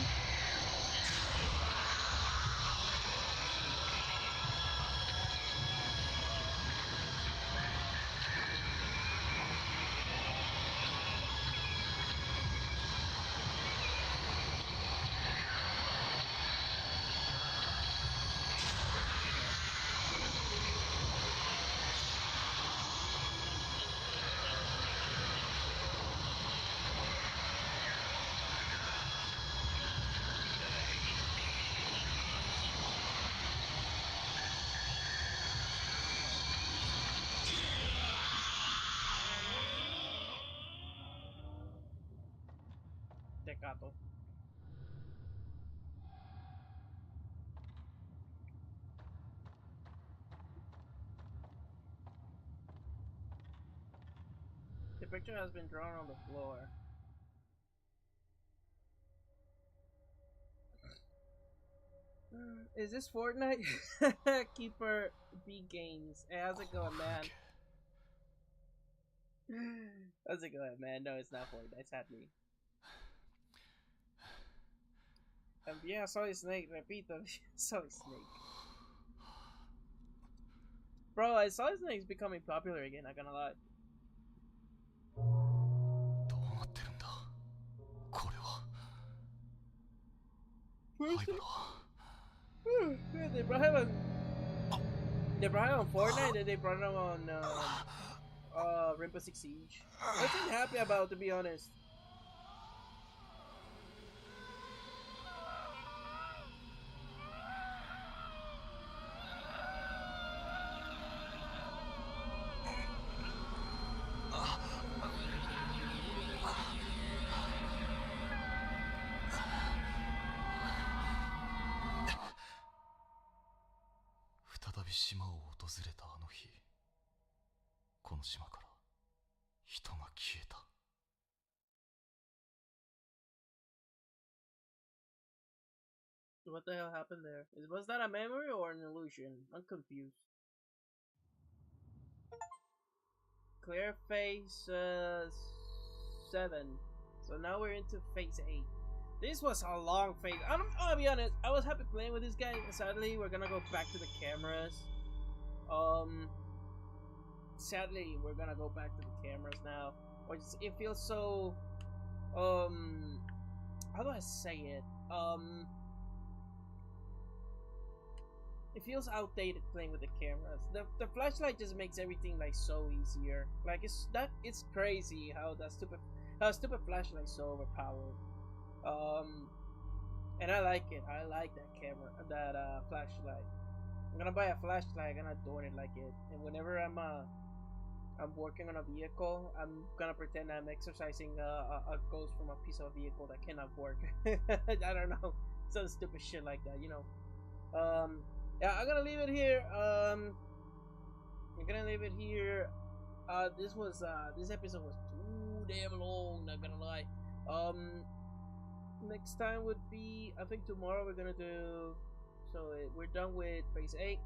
Tecato. The picture has been drawn on the floor. Is this Fortnite? Keeper B Games. Hey, how's it going, man? How's it going, man? No, it's not Fortnite. Sadly. Yeah, Solid Snake. Repito, Solid Snake. Bro, Solid Snake's becoming popular again. Not gonna lie. They brought him on. They brought him on Fortnite, and they brought him on Rainbow Six Siege. I wasn't happy about, to be honest. What the hell happened there? Was that a memory or an illusion? I'm confused. Clear phase 7. So now we're into phase 8. This was a long phase. I'll be honest, I was happy playing with this guy. Sadly, we're gonna go back to the cameras. Sadly, we're gonna go back to the cameras now. It feels so, how do I say it? It feels outdated playing with the cameras. The flashlight just makes everything like so easier. Like it's crazy how stupid flashlight's so overpowered. And I like it. I like that flashlight. I'm gonna buy a flashlight. I'm gonna adorn it like it. And whenever I'm working on a vehicle, I'm gonna pretend I'm exercising a ghost from a piece of a vehicle that cannot work. I don't know, some stupid shit like that, you know. Yeah, I'm gonna leave it here. I'm gonna leave it here. This episode was too damn long. Not gonna lie. Next time would be, I think tomorrow we're gonna do. So we're done with phase 8.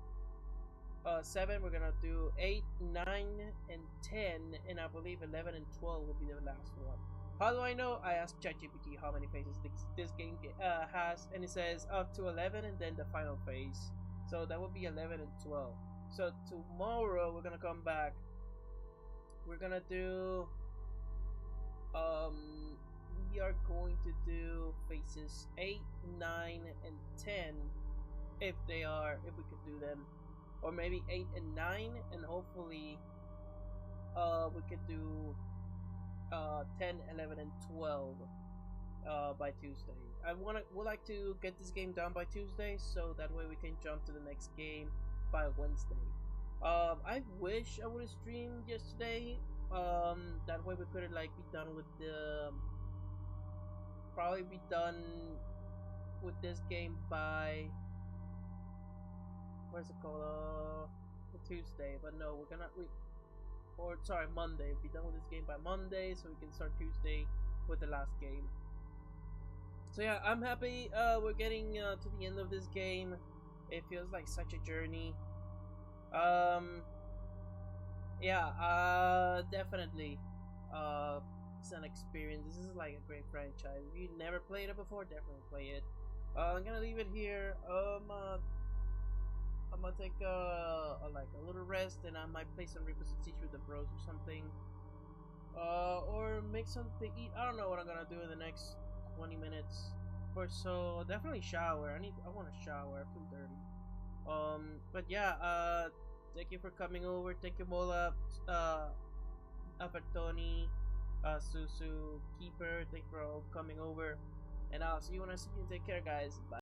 7. We're gonna do 8, 9, and 10, and I believe 11 and 12 will be the last one. How do I know? I asked ChatGPT how many phases this game has, and it says up to 11 and then the final phase. So that would be 11 and 12. So tomorrow we're gonna come back. We're gonna do we are going to do phases 8, 9, and 10 if we could do them, or maybe 8 and 9, and hopefully we could do 10, 11, and 12 by Tuesday. Would like to get this game done by Tuesday, so that way we can jump to the next game by Wednesday. I wish I would have streamed yesterday. That way we could have like be done with probably be done with this game by what's it called? Tuesday. But no, Monday. Be done with this game by Monday, so we can start Tuesday with the last game. So yeah, I'm happy we're getting to the end of this game. It feels like such a journey. Yeah, definitely. It's an experience. This is like a great franchise. If you never played it before, definitely play it. I'm gonna leave it here. I'm gonna take like a little rest, and I might play some Rainbow Six Siege with the bros or something. Or make something to eat. I don't know what I'm gonna do in the next 20 minutes or so. Definitely shower. I want to shower. I feel dirty. But yeah, thank you for coming over. Thank you, Mola, Apertoni, Susu, Keeper. Thank you for all coming over. And I'll see you when I see you. Take care, guys. Bye.